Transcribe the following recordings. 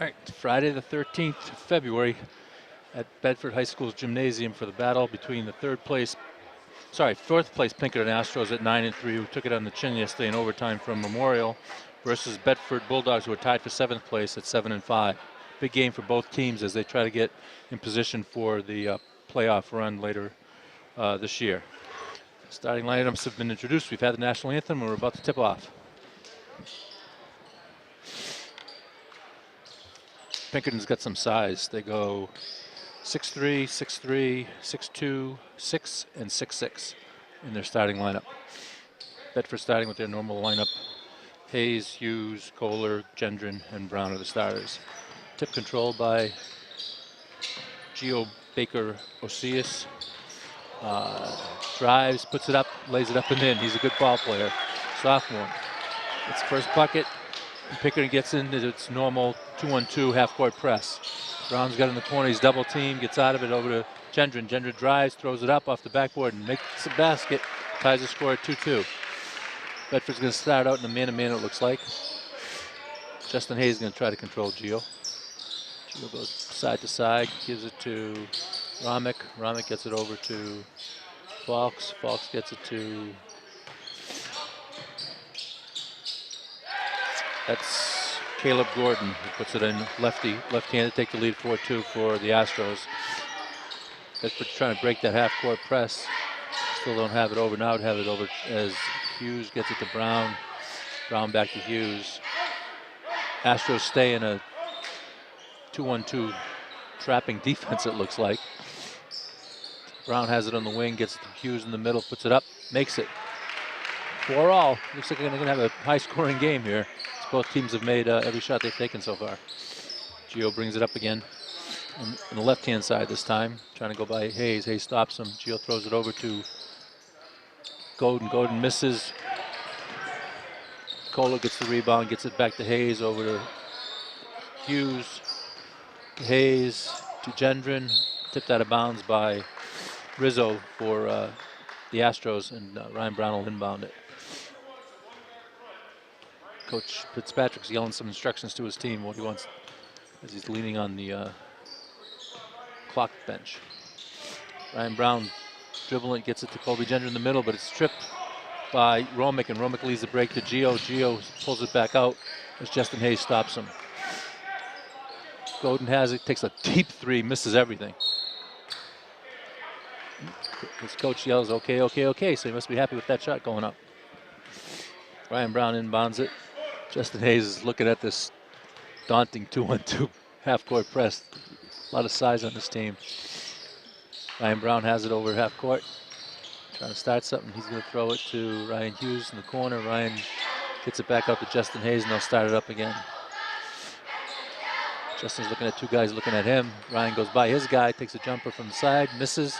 All right, Friday the 13th of February at Bedford High School's gymnasium for the battle between the fourth place Pinkerton Astros at 9-3, who took it on the chin yesterday in overtime from Memorial, versus Bedford Bulldogs, who are tied for 7th place at 7-5. Big game for both teams as they try to get in position for the playoff run later this year. Starting lineups have been introduced. We've had the national anthem, and we're about to tip off. Pinkerton's got some size. They go 6'3", 6'3", 6'2", 6, and 6'6" in their starting lineup. Bedford starting with their normal lineup. Hayes, Hughes, Kohler, Gendron, and Brown are the starters. Tip control by Gio Baker Osias. Drives, puts it up, lays it up and in. He's a good ball player. Sophomore. It's first bucket. Pinkerton gets into its normal 2-on-2 half-court press. Brown's got in the corner. He's double teamed, gets out of it over to Gendron. Gendron drives, throws it up off the backboard and makes a basket. Ties the score at 2-2. Bedford's going to start out in a man-to-man, it looks like. Justin Hayes is going to try to control Gio. Gio goes side to side, gives it to Romick. Romick gets it over to Falks. Falks gets it to... That's Caleb Gordon, who puts it in left-handed, take the lead 4-2 for the Astros. Bedford trying to break that half-court press. Still don't have it over. Now would have it over as Hughes gets it to Brown. Brown back to Hughes. Astros stay in a 2-on-2 trapping defense, it looks like. Brown has it on the wing, gets it to Hughes in the middle, puts it up, makes it. 4-all. Looks like they're going to have a high-scoring game here. Both teams have made every shot they've taken so far. Gio brings it up again on the left-hand side this time, trying to go by Hayes. Hayes stops him. Gio throws it over to Golden. Golden misses. Kohler gets the rebound, gets it back to Hayes, over to Hughes. Hayes to Gendron. Tipped out of bounds by Rizzo for the Astros, and Ryan Brown will inbound it. Coach Fitzpatrick's yelling some instructions to his team, what he wants, as he's leaning on the clock bench. Ryan Brown dribbling, gets it to Colby Gendron in the middle, but it's tripped by Romick, and Romick leads the break to Gio. Gio pulls it back out as Justin Hayes stops him. Golden has it, takes a deep three, misses everything. His coach yells, okay, okay, okay, so he must be happy with that shot going up. Ryan Brown inbounds it. Justin Hayes is looking at this daunting 2-on-2 half-court press. A lot of size on this team. Ryan Brown has it over half-court. Trying to start something. He's going to throw it to Ryan Hughes in the corner. Ryan gets it back out to Justin Hayes, and they'll start it up again. Justin's looking at two guys looking at him. Ryan goes by his guy, takes a jumper from the side, misses.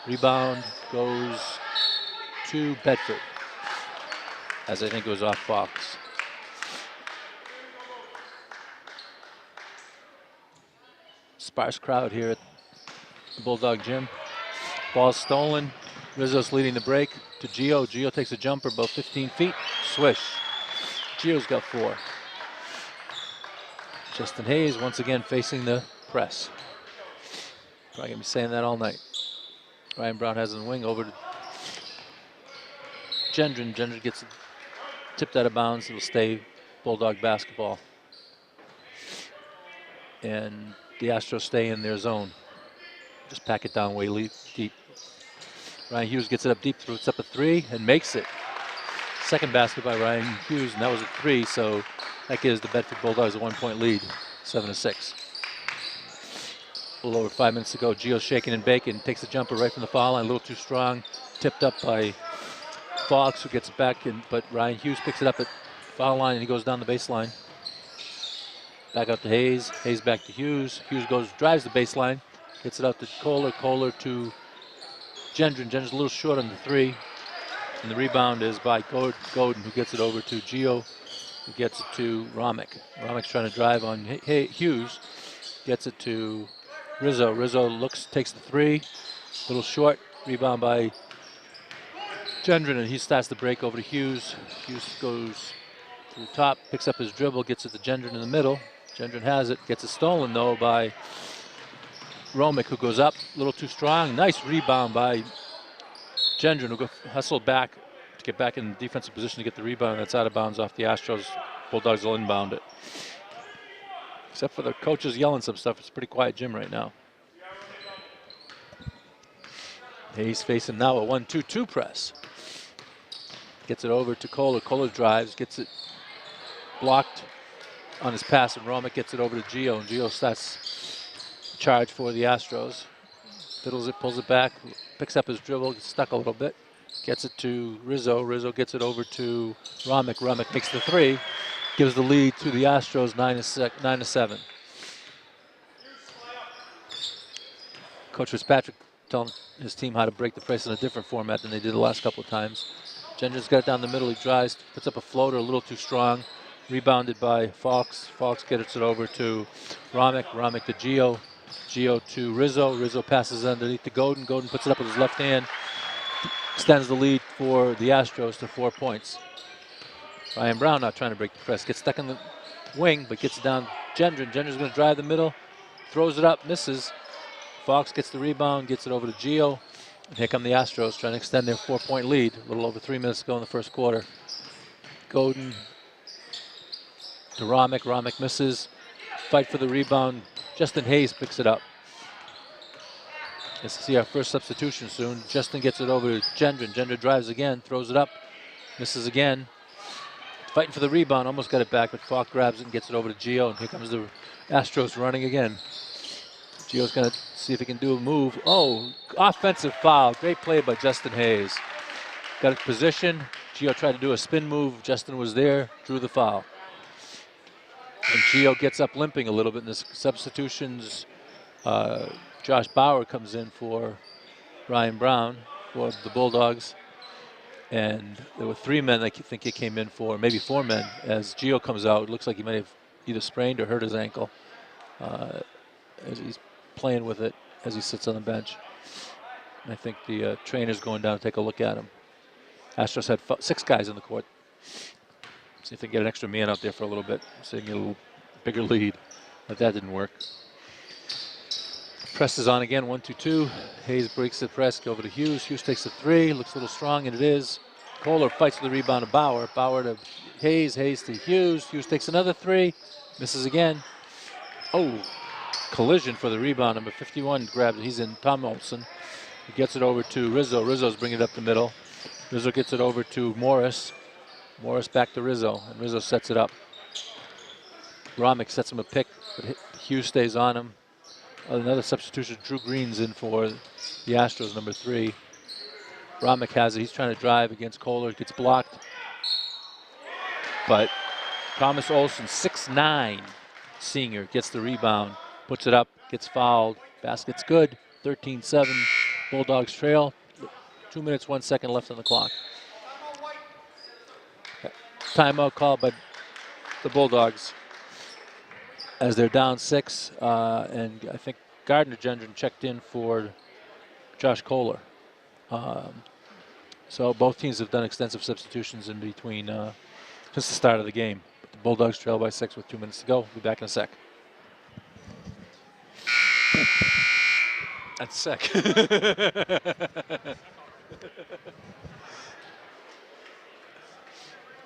Rebound goes to Bedford, as I think it was off Fox. Sparse crowd here at the Bulldog Gym. Ball's stolen. Rizzo's leading the break to Gio. Gio takes a jumper about 15 feet. Swish. Gio's got 4. Justin Hayes once again facing the press. Probably gonna be saying that all night. Ryan Brown has it in the wing over to Gendron. Gendron gets it tipped out of bounds. It'll stay Bulldog basketball. And the Astros stay in their zone. Just pack it down way deep. Ryan Hughes gets it up deep, throws up a 3 and makes it. Second basket by Ryan Hughes, and that was a 3, so that gives the Bedford Bulldogs a 1-point lead, 7-6. A little over 5 minutes to go. Gio's shaking and baking, takes a jumper right from the foul line, a little too strong, tipped up by Fox, who gets it back, but Ryan Hughes picks it up at foul line and he goes down the baseline. Back out to Hayes. Hayes back to Hughes. Hughes drives the baseline, gets it out to Kohler. Kohler to Gendron. Gendron's a little short on the 3. And the rebound is by Godin, who gets it over to Gio, who gets it to Romick. Romick's trying to drive on Hughes. Gets it to Rizzo. Rizzo takes the 3. A little short. Rebound by Gendron, and he starts the break over to Hughes. Hughes goes to the top, picks up his dribble, gets it to Gendron in the middle. Gendron has it, gets it stolen though by Romick, who goes up a little too strong. Nice rebound by Gendron, who hustled back to get back in defensive position to get the rebound. That's out of bounds off the Astros. Bulldogs will inbound it. Except for the coaches yelling some stuff, it's a pretty quiet gym right now. Hayes facing now a 1-2-2 press. Gets it over to Kohler. Kohler drives, gets it blocked on his pass, and Romick gets it over to Gio, and Gio starts charge for the Astros. Fiddles it, pulls it back, picks up his dribble, gets stuck a little bit, gets it to Rizzo. Rizzo gets it over to Romick. Romick makes the three, gives the lead to the Astros 9-7. Coach Fitzpatrick telling his team how to break the press in a different format than they did the last couple of times. Gendron's got it down the middle, he drives, puts up a floater a little too strong, rebounded by Fox. Fox gets it over to Romick. Romick to Gio. Gio to Rizzo. Rizzo passes underneath to Godin. Godin puts it up with his left hand. Extends the lead for the Astros to 4 points. Ryan Brown not trying to break the press. Gets stuck in the wing, but gets it down Gendron. Gendron's going to drive the middle. Throws it up, misses. Fox gets the rebound, gets it over to Gio. And here come the Astros trying to extend their 4-point lead. A little over 3 minutes to go in the first quarter. Godin to Romick. Romick misses. Fight for the rebound. Justin Hayes picks it up. Let's see our first substitution soon. Justin gets it over to Gendron. Gendron drives again, throws it up, misses again. Fighting for the rebound, almost got it back, but Falk grabs it and gets it over to Gio, and here comes the Astros running again. Gio's gonna see if he can do a move. Oh, offensive foul. Great play by Justin Hayes. Got it position. Gio tried to do a spin move. Justin was there, drew the foul. And Gio gets up limping a little bit in the substitutions. Josh Bauer comes in for Ryan Brown for the Bulldogs. And there were 3 men I think he came in for, maybe 4 men. As Gio comes out, it looks like he might have either sprained or hurt his ankle as he's playing with it as he sits on the bench. And I think the trainer's going down to take a look at him. Astros had 6 guys in the court. See if they can get an extra man out there for a little bit, so they can get a little bigger lead. But that didn't work. Press is on again, 1-2-2. Hayes breaks the press, go over to Hughes. Hughes takes a 3, looks a little strong, and it is. Kohler fights for the rebound to Bauer. Bauer to Hayes, Hayes to Hughes. Hughes takes another 3, misses again. Oh, collision for the rebound. Number 51 grabs it. He's in, Tom Olson. He gets it over to Rizzo. Rizzo's bringing it up the middle. Rizzo gets it over to Morris. Morris back to Rizzo, and Rizzo sets it up. Romick sets him a pick, but Hughes stays on him. Another substitution, Drew Green's in for the Astros, number 3. Romick has it, he's trying to drive against Kohler, gets blocked. But Thomas Olson, 6'9", senior, gets the rebound, puts it up, gets fouled. Basket's good, 13-7, Bulldogs trail. 2 minutes, 1 second left on the clock. Timeout called by the Bulldogs as they're down 6, and I think Gardner Gendron checked in for Josh Kohler. So both teams have done extensive substitutions in between since the start of the game. But the Bulldogs trail by 6 with 2 minutes to go. We'll be back in a sec. That's sick.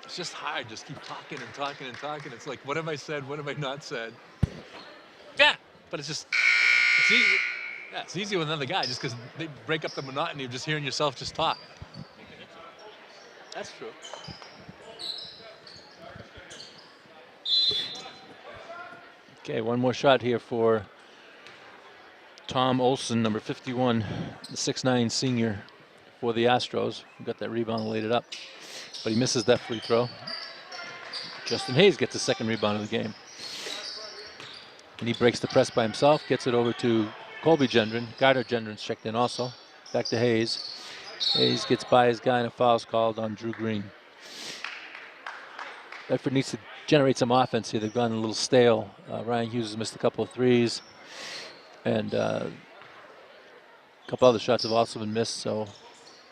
It's just hard, just keep talking and talking and talking. It's like, what have I said, what have I not said? Yeah, but it's just, it's easy. Yeah, it's easy with another guy just because they break up the monotony of just hearing yourself just talk. That's true. Okay, one more shot here for Tom Olson, number 51, the 6'9" senior for the Astros. Who got that rebound and laid it up. But he misses that free throw. Justin Hayes gets the second rebound of the game. And he breaks the press by himself, gets it over to Colby Gendron. Gardner Gendron's checked in also. Back to Hayes. Hayes gets by his guy and a foul's called on Drew Green. Bedford needs to generate some offense here. They've gone a little stale. Ryan Hughes has missed a couple of threes. And a couple other shots have also been missed, so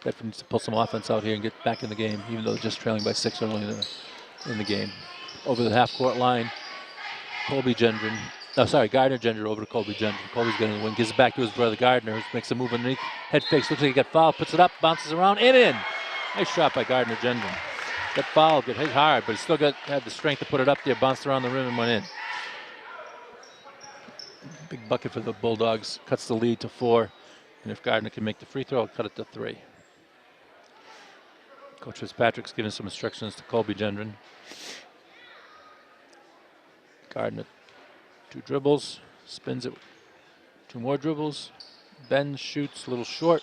Bedford needs to pull some offense out here and get back in the game, even though they're just trailing by 6 early in the game. Over the half-court line, Colby Gendron. Oh, sorry, Gardner Gendron over to Colby Gendron. Colby's getting the win, gives it back to his brother Gardner, who makes a move underneath. Head fakes, looks like he got fouled, puts it up, bounces around, and in. Nice shot by Gardner Gendron. Got fouled, got hit hard, but he still had the strength to put it up there, bounced around the rim and went in. Big bucket for the Bulldogs, cuts the lead to 4. And if Gardner can make the free throw, cut it to 3. Coach Fitzpatrick's giving some instructions to Colby Gendron. Gardner, 2 dribbles, spins it, 2 more dribbles, bends, shoots, a little short.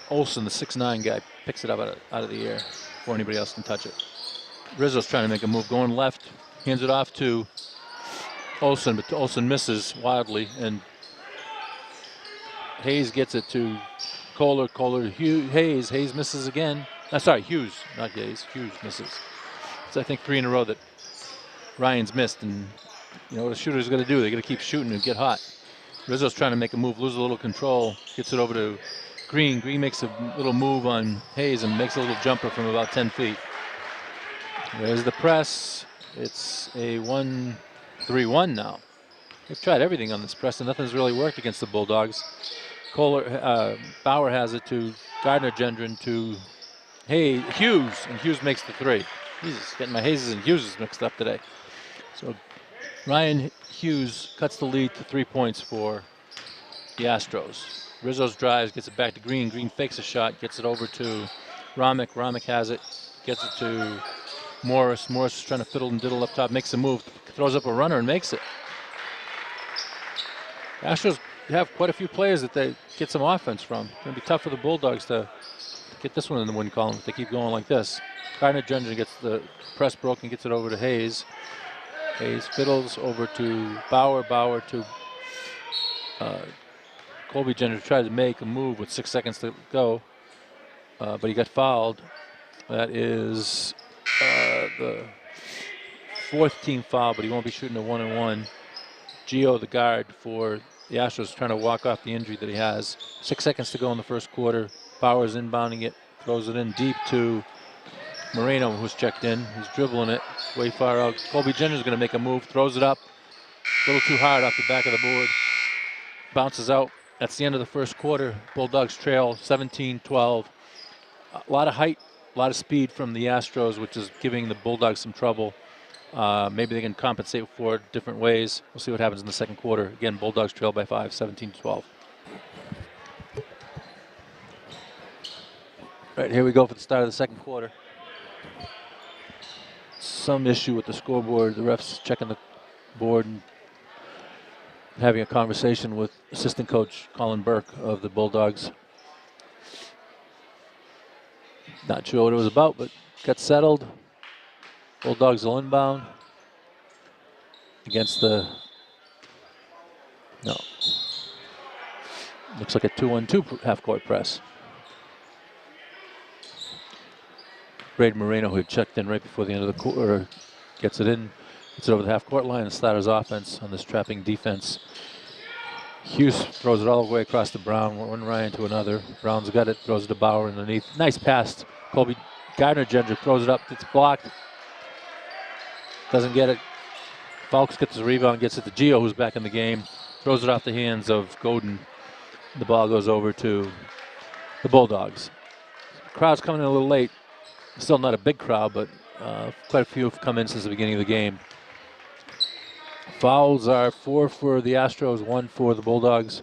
Olsen, the 6'9" guy, picks it up out of the air before anybody else can touch it. Rizzo's trying to make a move, going left, hands it off to Olsen, but Olsen misses wildly, and Hayes gets it to Kohler, Hayes misses again. Sorry, Hughes, not Hayes, Hughes misses. It's, I think, 3 in a row that Ryan's missed, and you know what a shooter's going to do. They're going to keep shooting and get hot. Rizzo's trying to make a move, lose a little control, gets it over to Green. Green makes a little move on Hayes and makes a little jumper from about 10 feet. There's the press. It's a 1-3-1 now. They've tried everything on this press, and nothing's really worked against the Bulldogs. Bauer has it to Gardner Gendron to Hughes, and Hughes makes the 3. Jesus, getting my Hayes and Hughes mixed up today. So Ryan Hughes cuts the lead to 3 points for the Astros. Rizzo's drives, gets it back to Green. Green fakes a shot, gets it over to Romick. Romick has it, gets it to Morris. Morris is trying to fiddle and diddle up top, makes a move, throws up a runner and makes it. Astros have quite a few players that they get some offense from. It's going to be tough for the Bulldogs to get this one in the win column if they keep going like this. Gardner Gendron gets the press broken, gets it over to Hayes. Hayes fiddles over to Bauer. Bauer to Colby Gendron tried to make a move with 6 seconds to go, but he got fouled. That is the 4th team foul, but he won't be shooting a 1-on-1. Gio, the guard for the Astros, trying to walk off the injury that he has. 6 seconds to go in the first quarter. Bauer's inbounding it, throws it in deep to Moreno, who's checked in. He's dribbling it way far out. Colby Gendron's going to make a move, throws it up. A little too hard off the back of the board. Bounces out. That's the end of the first quarter. Bulldogs trail 17-12. A lot of height, a lot of speed from the Astros, which is giving the Bulldogs some trouble. Maybe they can compensate for it different ways. We'll see what happens in the second quarter. Again, Bulldogs trail by 5, 17-12. Right, here we go for the start of the second quarter. Some issue with the scoreboard. The refs checking the board and having a conversation with assistant coach Colin Burke of the Bulldogs. Not sure what it was about, but got settled. Bulldogs will inbound against the, no, looks like a 2-on-2 half-court press. Braden Moreno, who had checked in right before the end of the quarter, gets it in, gets it over the half-court line, and Slatter's offense on this trapping defense. Hughes throws it all the way across to Brown, one Ryan to another. Brown's got it, throws it to Bauer underneath. Nice pass. Colby Gardner Gendron throws it up, it's blocked. Doesn't get it. Falks gets the rebound, gets it to Gio, who's back in the game. Throws it off the hands of Godin. The ball goes over to the Bulldogs. The crowd's coming in a little late. Still not a big crowd, but quite a few have come in since the beginning of the game. Fouls are 4 for the Astros, 1 for the Bulldogs.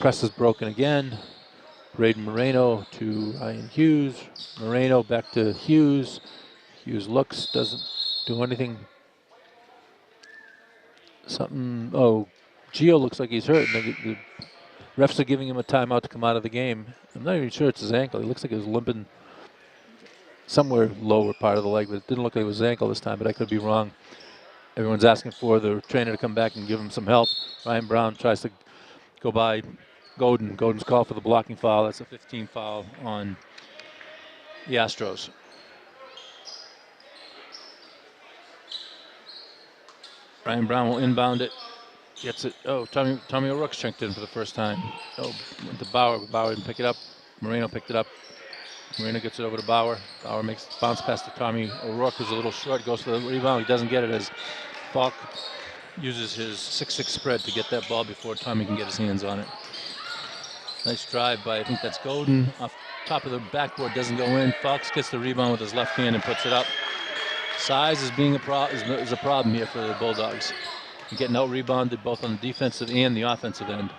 Press is broken again. Braden Moreno to Ryan Hughes. Moreno back to Hughes. Hughes looks, doesn't do anything. Gio looks like he's hurt. And the refs are giving him a timeout to come out of the game. I'm not even sure it's his ankle. He looks like he was limping somewhere lower part of the leg, but it didn't look like it was his ankle this time, but I could be wrong. Everyone's asking for the trainer to come back and give him some help. Ryan Brown tries to go by Godin. Godin's called for the blocking foul. That's a 15 foul on the Astros. Ryan Brown will inbound it. Gets it. Oh, Tommy O'Rourke's checked in for the first time. Oh, went to Bauer. Bauer didn't pick it up. Moreno picked it up. Moreno gets it over to Bauer. Bauer makes bounce pass to Tommy O'Rourke, who's a little short, goes for the rebound. He doesn't get it as Falk uses his 6'6" spread to get that ball before Tommy can get his hands on it. Nice drive by, I think that's Golden, off top of the backboard, doesn't go in. Fox gets the rebound with his left hand and puts it up. Size is being is a problem here for the Bulldogs. They're getting out rebounded both on the defensive and the offensive end.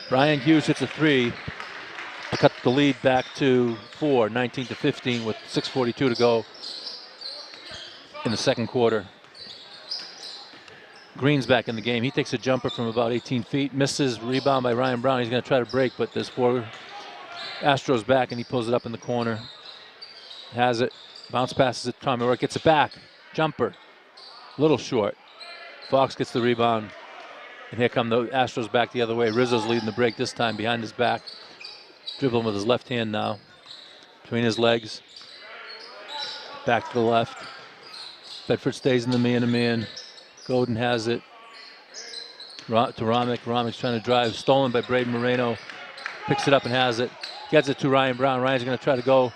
Brian Hughes hits a three to cut the lead back to 4, 19-15 with 6:42 to go in the second quarter. Green's back in the game. He takes a jumper from about 18 feet, misses, rebound by Ryan Brown. He's going to try to break, but there's 4 Astros back, and he pulls it up in the corner. Has it, bounce passes it to Tommy O'Rourke, gets it back, jumper, little short. Fox gets the rebound, and here come the Astros back the other way. Rizzo's leading the break this time behind his back. Dribbling with his left hand now, between his legs. Back to the left. Bedford stays in the man-to-man. Godin has it to Romick. Romick's trying to drive, stolen by Braden Moreno. Picks it up and has it. Gets it to Ryan Brown. Ryan's going to try to go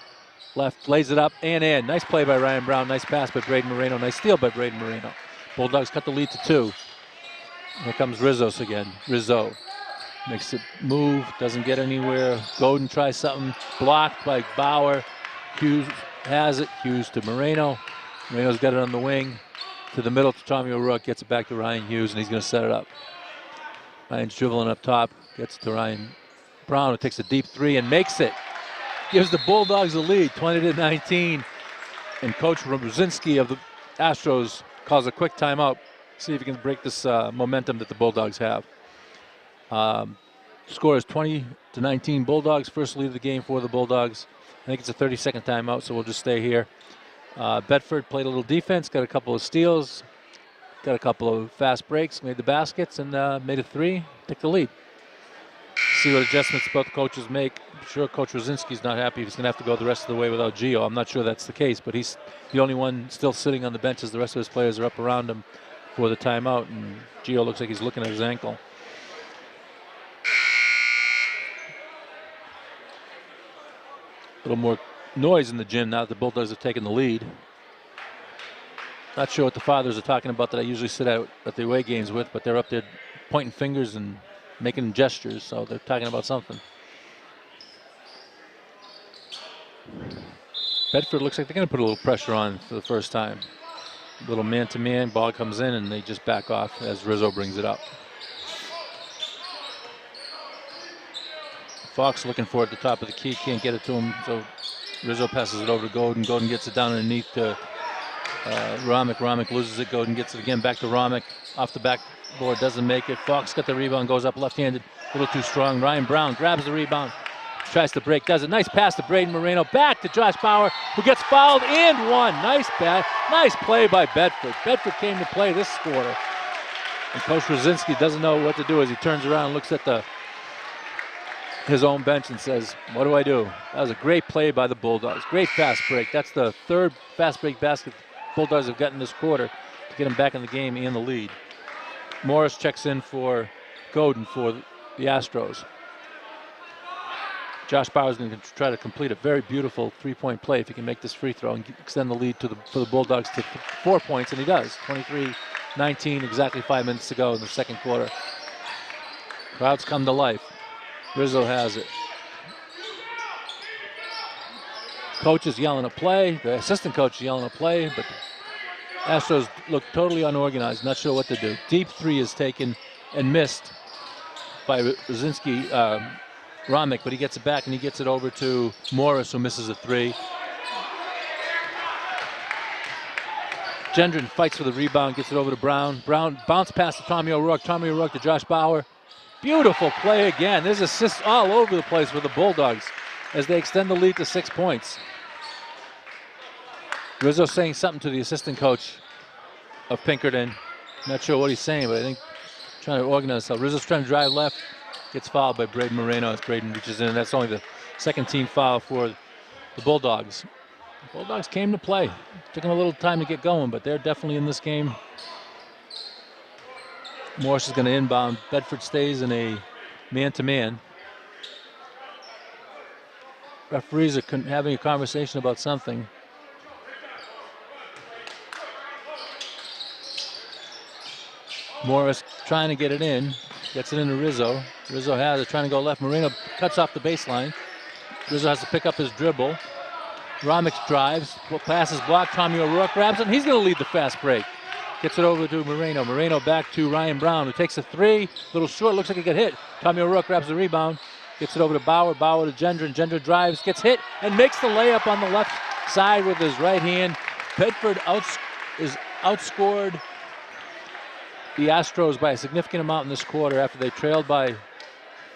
left, lays it up and in. Nice play by Ryan Brown. Nice pass by Braden Moreno. Nice steal by Braden Moreno. Bulldogs cut the lead to 2. Here comes Rizzo's again. Rizzo makes it move, doesn't get anywhere. Godin tries something, blocked by Bauer. Hughes has it. Hughes to Moreno. Moreno's got it on the wing. To the middle to Tommy O'Rourke, gets it back to Ryan Hughes, and he's going to set it up. Ryan's dribbling up top, gets it to Ryan Brown, who takes a deep 3 and makes it. Gives the Bulldogs the lead, 20-19. And Coach Rosinski of the Astros calls a quick timeout. See if he can break this momentum that the Bulldogs have. Score is 20-19 Bulldogs. First lead of the game for the Bulldogs. I think it's a 30-second timeout, so we'll just stay here. Bedford played a little defense, got a couple of steals, got a couple of fast breaks, made the baskets, and made a 3, took the lead. See what adjustments both coaches make. I'm sure Coach Rosinski's not happy. He's going to have to go the rest of the way without Gio. I'm not sure that's the case, but he's the only one still sitting on the bench as the rest of his players are up around him for the timeout, and Gio looks like he's looking at his ankle. A little more noise in the gym now that the Bulldogs have taken the lead. Not sure what the fathers are talking about that I usually sit out at the away games with, but they're up there pointing fingers and making gestures, so they're talking about something. Bedford looks like they're going to put a little pressure on for the first time. A little man-to-man, ball comes in, and they just back off as Rizzo brings it up. Fox looking for it at the top of the key, can't get it to him, so Rizzo passes it over to Godin. Godin gets it down underneath to Romick. Romick loses it. Godin gets it again back to Romick. Off the backboard, doesn't make it. Fox got the rebound, goes up left-handed, a little too strong. Ryan Brown grabs the rebound, tries to break, does it. Nice pass to Braden Moreno. Back to Josh Bauer, who gets fouled and 1. Nice play by Bedford. Bedford came to play this quarter. And Coach Rosinski doesn't know what to do as he turns around and looks at his own bench and says, what do I do? That was a great play by the Bulldogs. Great fast break. That's the 3rd fast break basket Bulldogs have gotten this quarter to get them back in the game and the lead. Morris checks in for Godin for the Astros. Josh Bauer's going to try to complete a very beautiful 3-point play if he can make this free throw and extend the lead for the Bulldogs to 4 points, and he does. 23-19, exactly 5 minutes to go in the second quarter. Crowds come to life. Rizzo has it. Coach is yelling a play. The assistant coach is yelling a play, but the Astros look totally unorganized, not sure what to do. Deep 3 is taken and missed by Rosinski, Romick, but he gets it back and he gets it over to Morris, who misses a 3. Gendron fights for the rebound, gets it over to Brown. Brown bounce pass to Tommy O'Rourke. Tommy O'Rourke to Josh Bauer. Beautiful play again. There's assists all over the place for the Bulldogs as they extend the lead to 6 points. Rizzo saying something to the assistant coach of Pinkerton. Not sure what he's saying, but I think trying to organize himself. Rizzo's trying to drive left. Gets fouled by Braden Moreno as Braden reaches in. That's only the second team foul for the Bulldogs. The Bulldogs came to play. Took them a little time to get going, but they're definitely in this game. Morris is going to inbound. Bedford stays in a man-to-man. Referees are having a conversation about something. Morris trying to get it in. Gets it into Rizzo. Rizzo has it, trying to go left. Moreno cuts off the baseline. Rizzo has to pick up his dribble. Romix drives, passes blocked. Tommy O'Rourke grabs it, and he's going to lead the fast break. Gets it over to Moreno. Moreno back to Ryan Brown, who takes a three. Little short, looks like he got hit. Tommy O'Rourke grabs the rebound. Gets it over to Bauer. Bauer to Gendron. Gendron drives, gets hit, and makes the layup on the left side with his right hand. Bedford is outscored the Astros by a significant amount in this quarter after they trailed by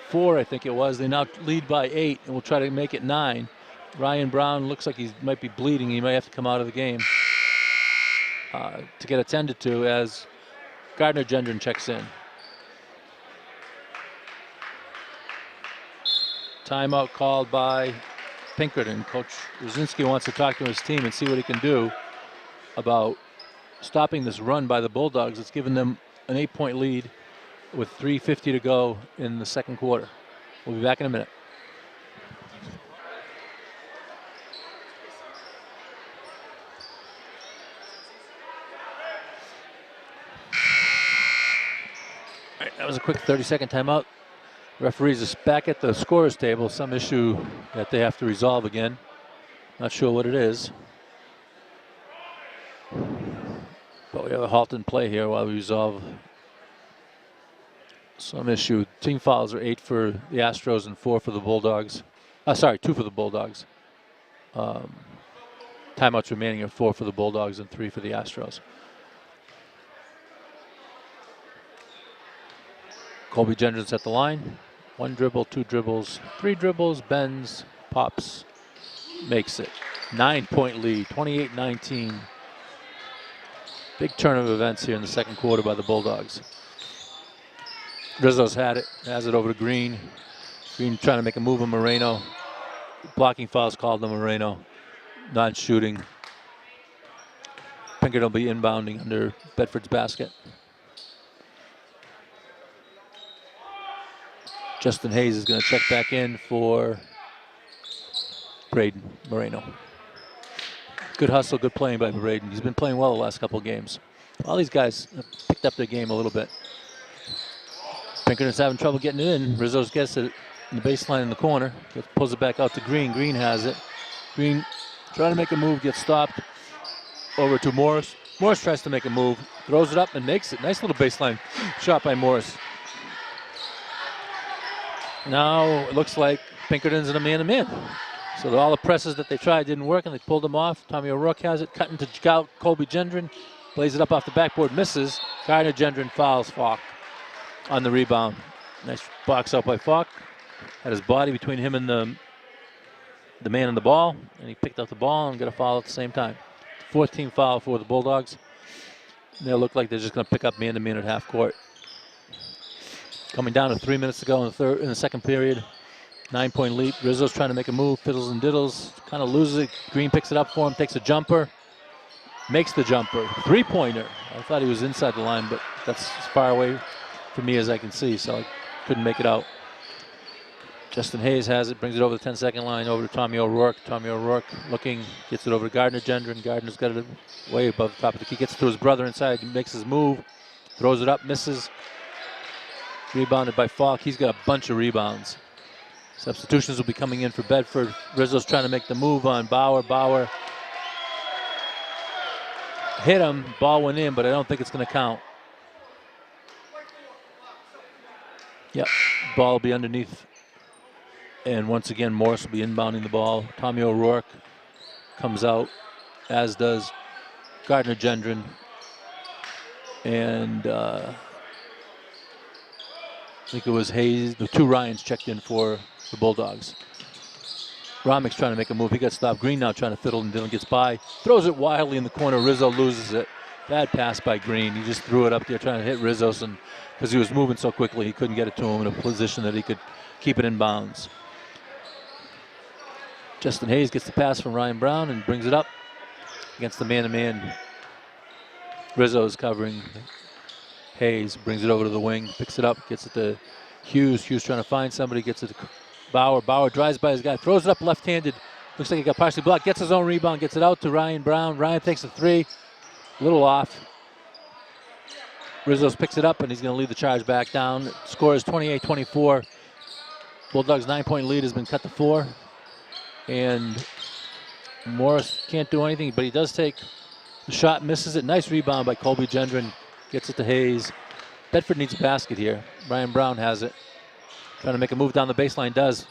4, I think it was. They now lead by 8, and will try to make it 9. Ryan Brown looks like he might be bleeding. He might have to come out of the game to get attended to as Gardner Gendron checks in. Timeout called by Pinkerton. Coach Rosinski wants to talk to his team and see what he can do about stopping this run by the Bulldogs. It's given them an 8-point lead with 3:50 to go in the second quarter. We'll be back in a minute. All right, that was a quick 30-second timeout. Referees is back at the scorer's table. Some issue that they have to resolve again. Not sure what it is. But we have a halt in play here while we resolve some issue. Team fouls are 8 for the Astros and 4 for the Bulldogs. 2 for the Bulldogs. Timeouts remaining are 4 for the Bulldogs and 3 for the Astros. Colby Gendron's at the line. 1 dribble, 2 dribbles, 3 dribbles, bends, pops, makes it. 9-point lead, 28-19. Big turn of events here in the second quarter by the Bulldogs. Rizzo's had it, has it over to Green. Green trying to make a move on Moreno. Blocking fouls called on Moreno. Not shooting. Pinkerton will be inbounding under Bedford's basket. Justin Hayes is going to check back in for Braden Moreno. Good hustle, good playing by Braden. He's been playing well the last couple of games. All these guys have picked up their game a little bit. Pinkerton's having trouble getting it in. Rizzo gets it in the baseline in the corner. Pulls it back out to Green. Green has it. Green trying to make a move, gets stopped. Over to Morris. Morris tries to make a move, throws it up and makes it. Nice little baseline shot by Morris. Now it looks like Pinkerton's in a man-to-man. So all the presses that they tried didn't work, and they pulled them off. Tommy O'Rourke has it, cutting to Colby Gendron. Plays it up off the backboard, misses. Gardner Gendron fouls Falk on the rebound. Nice box out by Falk. Had his body between him and the man in the ball, and he picked up the ball and got a foul at the same time. 14th foul for the Bulldogs. They look like they're just going to pick up man-to-man at half court. Coming down to 3 minutes to go in the second period. 9-point lead. Rizzo's trying to make a move, fiddles and diddles, kind of loses it. Green picks it up for him, takes a jumper, makes the jumper. Three-pointer. I thought he was inside the line, but that's as far away from me as I can see, so I couldn't make it out. Justin Hayes has it, brings it over the 10-second line, over to Tommy O'Rourke. Tommy O'Rourke looking, gets it over to Gardner Gendron. Gardner's got it way above the top of the key. Gets it to his brother inside, makes his move, throws it up, misses. Rebounded by Falk. He's got a bunch of rebounds. Substitutions will be coming in for Bedford. Rizzo's trying to make the move on Bauer. Bauer hit him. Ball went in, but I don't think it's going to count. Yep, ball will be underneath. And once again, Morris will be inbounding the ball. Tommy O'Rourke comes out, as does Gardner Gendron. And I think it was Hayes. The 2 Ryans checked in for the Bulldogs. Romix trying to make a move. He got stopped. Green now trying to fiddle, and Dylan gets by. Throws it wildly in the corner. Rizzo loses it. Bad pass by Green. He just threw it up there trying to hit Rizzo, and because he was moving so quickly, he couldn't get it to him in a position that he could keep it in bounds. Justin Hayes gets the pass from Ryan Brown and brings it up against the man-to-man. Rizzo is covering Hayes, brings it over to the wing, picks it up, gets it to Hughes. Hughes trying to find somebody, gets it to Bauer. Bauer drives by his guy, throws it up left-handed. Looks like he got partially blocked. Gets his own rebound, gets it out to Ryan Brown. Ryan takes a three, a little off. Rizzo picks it up, and he's going to lead the charge back down. Score is 28-24. Bulldogs' 9-point lead has been cut to 4. And Morris can't do anything, but he does take the shot, misses it. Nice rebound by Colby Gendron. Gets it to Hayes. Bedford needs a basket here. Ryan Brown has it. Trying to make a move down the baseline, does.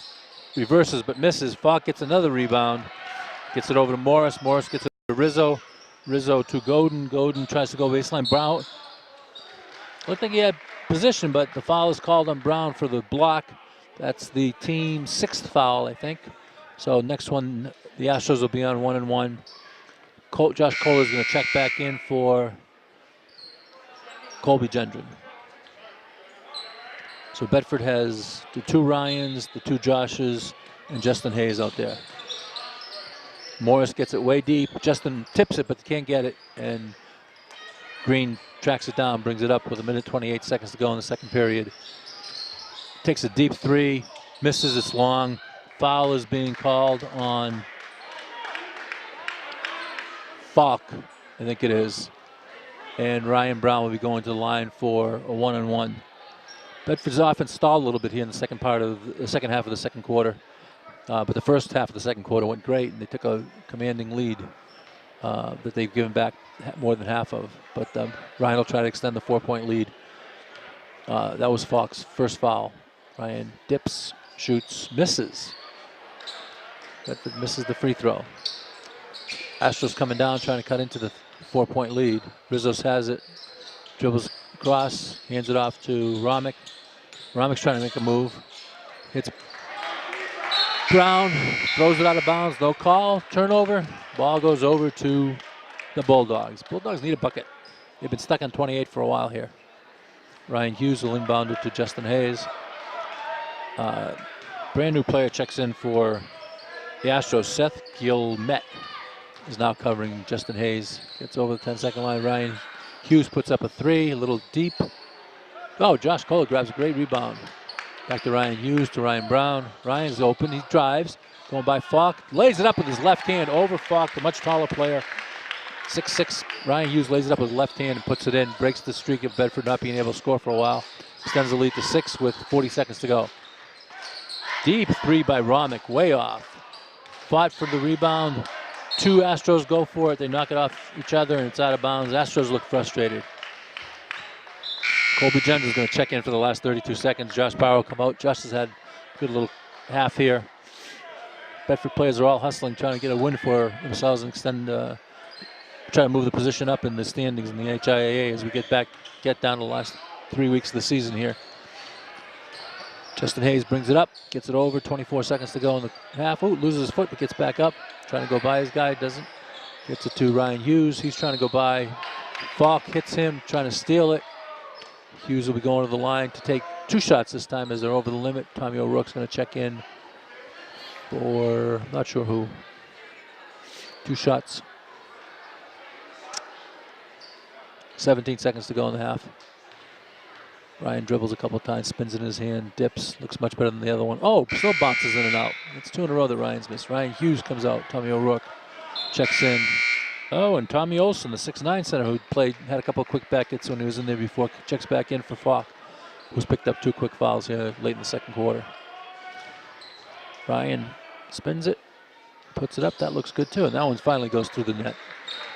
Reverses, but misses. Falk gets another rebound. Gets it over to Morris. Morris gets it to Rizzo. Rizzo to Godin. Godin tries to go baseline. Brown. Looked like he had position, but the foul is called on Brown for the block. That's the team's 6th foul, I think. So next one, the Astros will be on 1-1. Josh Kohler is going to check back in for Colby Gendron. So Bedford has the 2 Ryans, the 2 Joshes, and Justin Hayes out there. Morris gets it way deep. Justin tips it, but can't get it. And Green tracks it down, brings it up with 1:28 seconds to go in the second period. Takes a deep 3, misses, it's long. Foul is being called on Falk, I think it is. And Ryan Brown will be going to the line for a 1-on-1. Bedford's offense stalled a little bit here in the second half of the second quarter. But the first half of the second quarter went great, and they took a commanding lead that they've given back more than half of. But Ryan will try to extend the 4-point lead. That was Falk's first foul. Ryan dips, shoots, misses. Bedford misses the free throw. Astros coming down, trying to cut into the 4-point lead. Rizos has it, dribbles across, hands it off to Romick. Romick's trying to make a move. Hits Brown, throws it out of bounds, no call, turnover. Ball goes over to the Bulldogs. Bulldogs need a bucket. They've been stuck on 28 for a while here. Ryan Hughes will inbound it to Justin Hayes. Brand new player checks in for the Astros. Seth Gilmet is now covering Justin Hayes. Gets over the 10-second line. Ryan Hughes puts up a 3, a little deep. Oh, Josh Kohler grabs a great rebound. Back to Ryan Hughes, to Ryan Brown. Ryan's open, he drives, going by Falk. Lays it up with his left hand over Falk, the much taller player. 6'6", Ryan Hughes lays it up with his left hand and puts it in. Breaks the streak of Bedford not being able to score for a while. Extends the lead to 6 with 40 seconds to go. Deep 3 by Romick, way off. Fought for the rebound. 2 Astros go for it. They knock it off each other and it's out of bounds. Astros look frustrated. Colby Gendron's going to check in for the last 32 seconds. Josh Bauer will come out. Josh has had a good little half here. Bedford players are all hustling, trying to get a win for themselves and try to move the position up in the standings in the NHIAA as we get down to the last 3 weeks of the season here. Justin Hayes brings it up, gets it over, 24 seconds to go in the half. Ooh, loses his foot, but gets back up. Trying to go by his guy, doesn't. Gets it to Ryan Hughes. He's trying to go by. Falk hits him, trying to steal it. Hughes will be going to the line to take 2 shots this time as they're over the limit. Tommy O'Rourke's going to check in for, not sure who. 2 shots. 17 seconds to go in the half. Ryan dribbles a couple times, spins it in his hand, dips, looks much better than the other one. Oh, still bounces in and out. It's 2 in a row that Ryan's missed. Ryan Hughes comes out, Tommy O'Rourke checks in. Oh, and Tommy Olson, the 6'9" center who had a couple of quick back hits when he was in there before, checks back in for Falk, who's picked up 2 quick fouls here late in the second quarter. Ryan spins it, puts it up, that looks good too, and that one finally goes through the net.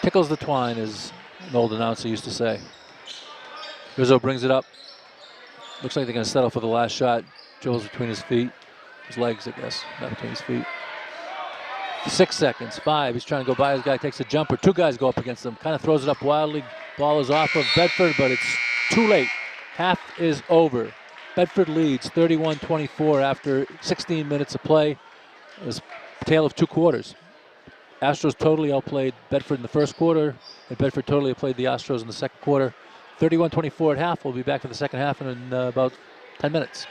Tickles the twine, as an old announcer used to say. Rizzo brings it up. Looks like they're going to settle for the last shot. Dribbles between his feet. His legs, I guess, not between his feet. 6 seconds, 5. He's trying to go by his guy, takes a jumper. 2 guys go up against him. Kind of throws it up wildly. Ball is off of Bedford, but it's too late. Half is over. Bedford leads 31-24 after 16 minutes of play. It was a tale of 2 quarters. Astros totally outplayed Bedford in the first quarter, and Bedford totally outplayed the Astros in the second quarter. 31-24 at half. We'll be back for the second half in about 10 minutes.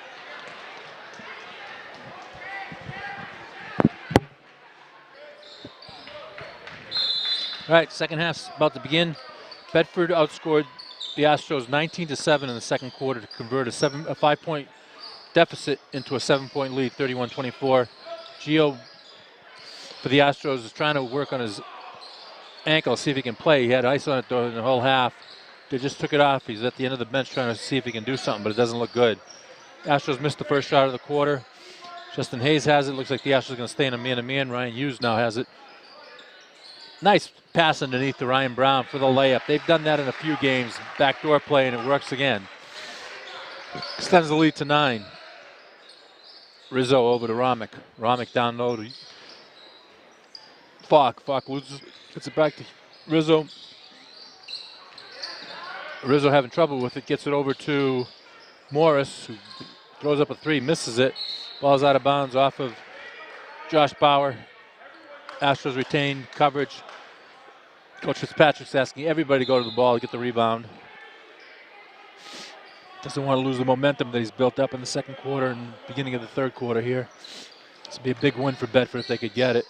All right, second half's about to begin. Bedford outscored the Astros 19-7 in the second quarter to convert a 5-point deficit into a 7-point lead, 31-24. Gio for the Astros is trying to work on his ankle, see if he can play. He had ice on it during the whole half. They just took it off. He's at the end of the bench trying to see if he can do something, but it doesn't look good. Astros missed the first shot of the quarter. Justin Hayes has it. Looks like the Astros are going to stay in a man-to-man. Ryan Hughes now has it. Nice pass underneath to Ryan Brown for the layup. They've done that in a few games. Backdoor play, and it works again. Extends the lead to 9. Rizzo over to Romick. Romick down low to Falk. Falk loses. Gets it back to Rizzo. Rizzo having trouble with it. Gets it over to Morris, who throws up a 3, misses it. Ball's out of bounds off of Josh Bauer. Astros retain coverage. Coach Fitzpatrick's asking everybody to go to the ball to get the rebound. Doesn't want to lose the momentum that he's built up in the second quarter and beginning of the third quarter here. This would be a big win for Bedford if they could get it.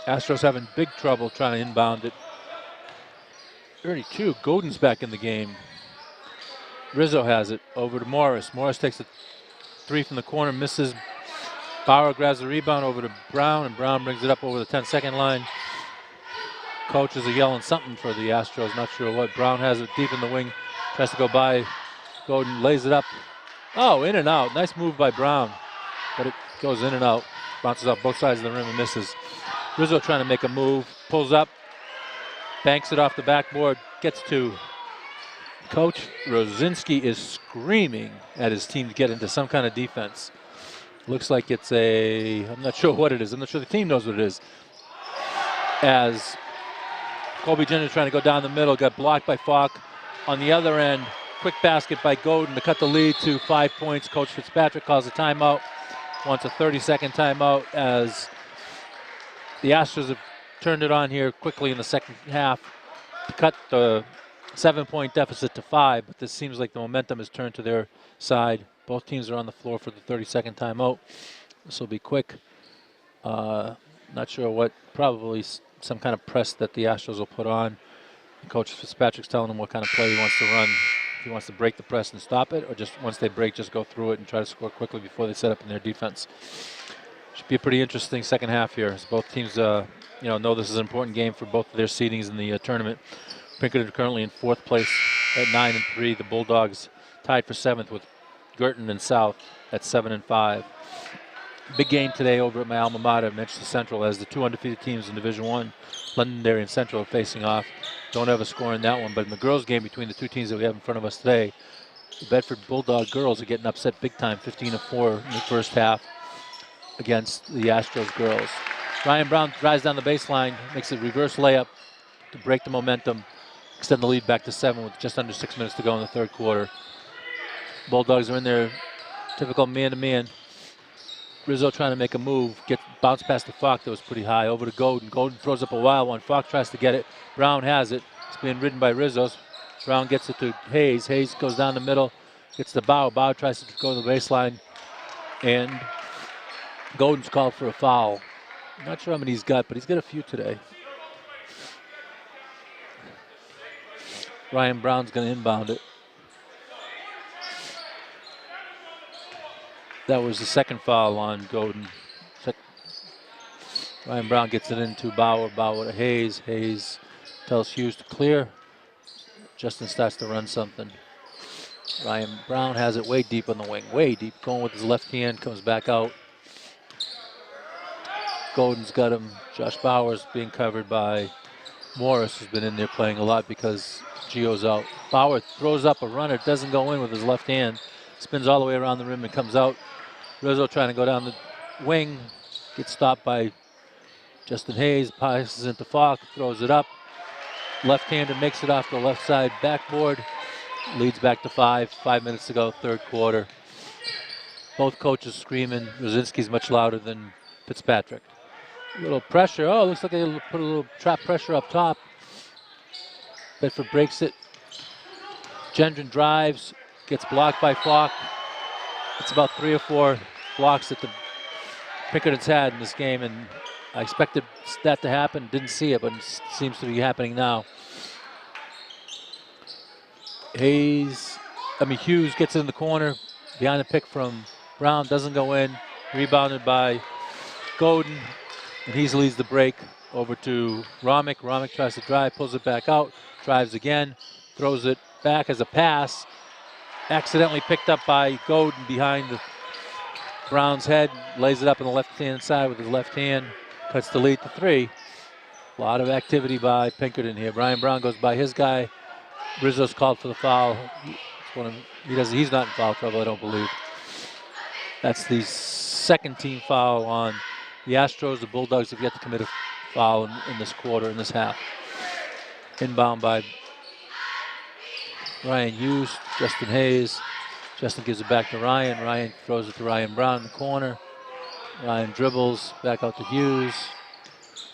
Astros having big trouble trying to inbound it. 32, Godin's back in the game. Rizzo has it over to Morris. Morris takes a 3 from the corner, misses. Bauer grabs the rebound over to Brown, and Brown brings it up over the 10-second line. Coaches are yelling something for the Astros, not sure what. Brown has it deep in the wing, tries to go by. Godin lays it up. Oh, in and out. Nice move by Brown, but it goes in and out. Bounces off both sides of the rim and misses. Rizzo trying to make a move, pulls up, banks it off the backboard, gets to Coach Rosinski is screaming at his team to get into some kind of defense. Looks like it's I'm not sure what it is. I'm not sure the team knows what it is. As Colby Jenner trying to go down the middle, got blocked by Falk. On the other end, quick basket by Godin to cut the lead to 5 points. Coach Fitzpatrick calls a timeout, wants a 30-second timeout as the Astros have turned it on here quickly in the second half to cut the 7-point deficit to 5, but this seems like the momentum has turned to their side. Both teams are on the floor for the 30-second timeout. This will be quick. Not sure what, probably some kind of press that the Astros will put on. Coach Fitzpatrick's telling them what kind of play he wants to run. If he wants to break the press and stop it, or just once they break, just go through it and try to score quickly before they set up in their defense. Should be a pretty interesting second half here, as both teams know this is an important game for both of their seedings in the tournament. Pinkerton currently in 4th place at 9-3. The Bulldogs tied for 7th with Girton and South at 7-5. Big game today over at my alma mater, Manchester Central, as the 2 undefeated teams in Division I, Londonderry and Central, are facing off. Don't have a score in that one, but in the girls' game between the 2 teams that we have in front of us today, the Bedford Bulldog girls are getting upset big time, 15-4 in the first half against the Astros girls. Ryan Brown drives down the baseline, makes a reverse layup to break the momentum, extend the lead back to 7 with just under 6 minutes to go in the third quarter. Bulldogs are in their typical man-to-man. Rizzo trying to make a move, bounce past the Falk that was pretty high, over to Godin. Godin throws up a wild one. Falk tries to get it. Brown has it. It's being ridden by Rizzo. Brown gets it to Hayes. Hayes goes down the middle, gets to Bauer. Bauer tries to go to the baseline, and Godin's called for a foul. Not sure how many he's got, but he's got a few today. Ryan Brown's going to inbound it. That was the second foul on Godin. Ryan Brown gets it into Bauer. Bauer to Hayes. Hayes tells Hughes to clear. Justin starts to run something. Ryan Brown has it way deep on the wing. Way deep. Going with his left hand. Comes back out. Godin's got him. Josh Bauer's being covered by Morris, who's been in there playing a lot because Gio's out. Bauer throws up a runner. Doesn't go in with his left hand. Spins all the way around the rim and comes out. Rizzo trying to go down the wing. Gets stopped by Justin Hayes. Passes into Falk. Throws it up. Left-hander makes it off the left side backboard. Leads back to 5. 5 minutes to go, third quarter. Both coaches screaming. Rosinski's much louder than Fitzpatrick. A little pressure. Oh, looks like they put a little trap pressure up top. Bedford breaks it. Gendron drives. Gets blocked by Falk. It's about 3 or 4 blocks that the Pinkerton's had in this game, and I expected that to happen. Didn't see it, but it seems to be happening now. Hughes gets in the corner behind the pick from Brown doesn't go in. Rebounded by Godin. And he leads the break over to Romick. Romick tries to drive, pulls it back out, drives again, throws it back as a pass. Accidentally picked up by Godin behind Brown's head. Lays it up on the left-hand side with his left hand. Cuts the lead to 3. A lot of activity by Pinkerton here. Brian Brown goes by his guy. Rizzo's called for the foul. He's not in foul trouble, I don't believe. That's the second team foul on the Astros. The Bulldogs have yet to commit a foul in this quarter, in this half. Inbound by Ryan Hughes, Justin Hayes. Justin gives it back to Ryan. Ryan throws it to Ryan Brown in the corner. Ryan dribbles back out to Hughes,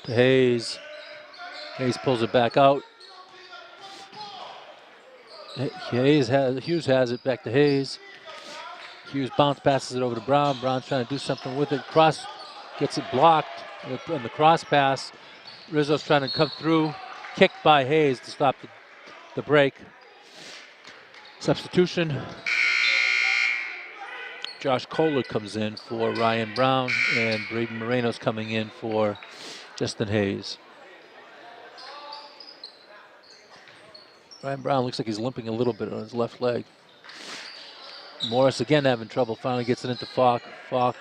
to Hayes. Hayes pulls it back out. Hughes has it back to Hayes. Hughes bounce passes it over to Brown. Brown's trying to do something with it. Cross gets it blocked in the cross pass. Rizzo's trying to come through. Kicked by Hayes to stop the break. Substitution. Josh Kohler comes in for Ryan Brown, and Braden Moreno's coming in for Justin Hayes. Ryan Brown looks like he's limping a little bit on his left leg. Morris again having trouble, finally gets it into Falk. Falk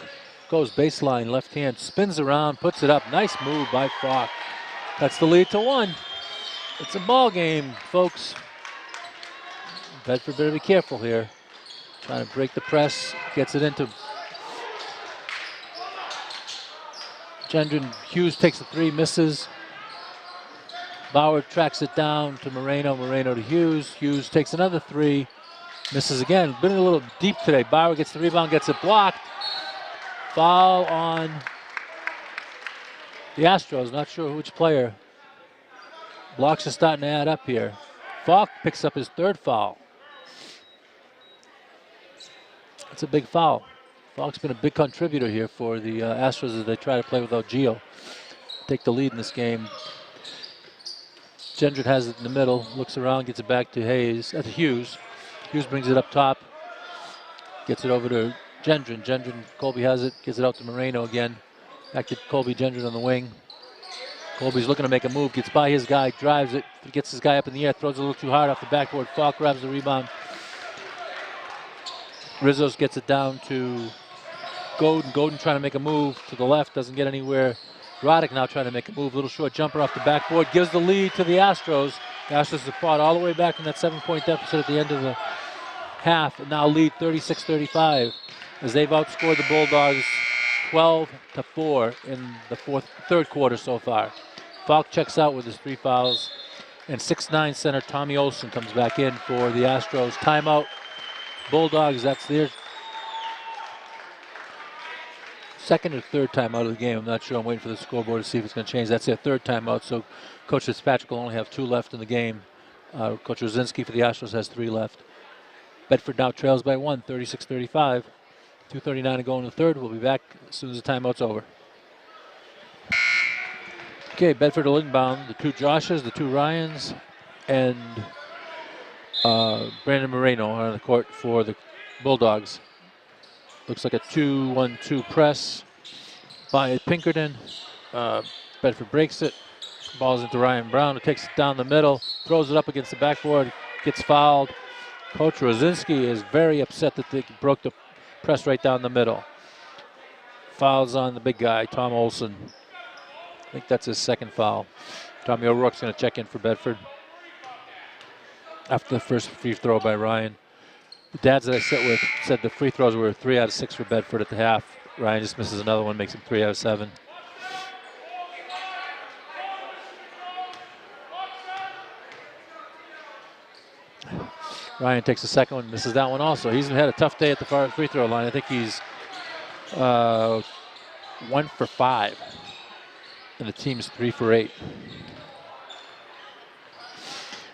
goes baseline, left hand, spins around, puts it up. Nice move by Falk. That's the lead to 1. It's a ball game, folks. Bedford better be careful here. Trying to break the press, gets it into Gendron. Hughes takes the 3, misses. Bauer tracks it down to Moreno. Moreno to Hughes. Hughes takes another 3, misses again. Been a little deep today. Bauer gets the rebound, gets it blocked. Foul on the Astros. Not sure which player. Blocks are starting to add up here. Falk picks up his 3rd foul. That's a big foul. Falk's been a big contributor here for the Astros as they try to play without Gio. Take the lead in this game. Gendron has it in the middle, looks around, gets it back to Hughes. Hughes brings it up top, gets it over to Gendron. Colby has it, gets it out to Moreno again. Back to Colby, Gendron on the wing. Colby's looking to make a move, gets by his guy, drives it, gets his guy up in the air, throws it a little too hard off the backboard. Falk grabs the rebound. Rizzo's gets it down to Godin. Godin trying to make a move to the left, doesn't get anywhere. Roddick now trying to make a move, little short jumper off the backboard, gives the lead to the Astros. The Astros have fought all the way back in that 7-point deficit at the end of the half, and now lead 36-35 as they've outscored the Bulldogs 12-4 in the third quarter so far. Falk checks out with his 3 fouls, and 6'9" center Tommy Olson comes back in for the Astros. Timeout. Bulldogs, that's their second or third timeout of the game. I'm not sure. I'm waiting for the scoreboard to see if it's going to change. That's their 3rd timeout, so Coach Fitzpatrick will only have 2 left in the game. Coach Rosinski for the Astros has 3 left. Bedford now trails by 1, 36-35. 2:39 to go in the 3rd. We'll be back as soon as the timeout's over. Okay, Bedford will inbound. The 2 Joshes, the 2 Ryans, and Brandon Moreno are on the court for the Bulldogs. Looks like a 2-1-2 press by Pinkerton. Bedford breaks it. Ball's into Ryan Brown, who takes it down the middle, throws it up against the backboard, gets fouled. Coach Rosinski is very upset that they broke the press right down the middle. Fouls on the big guy, Tom Olson. I think that's his 2nd foul. Tommy O'Rourke's going to check in for Bedford after the first free throw by Ryan. The dads that I sit with said the free throws were 3 out of 6 for Bedford at the half. Ryan just misses another one, makes him 3 out of 7. Ryan takes the 2nd one, misses that one also. He's had a tough day at the free throw line. I think he's 1 for 5. And the team's 3 for 8.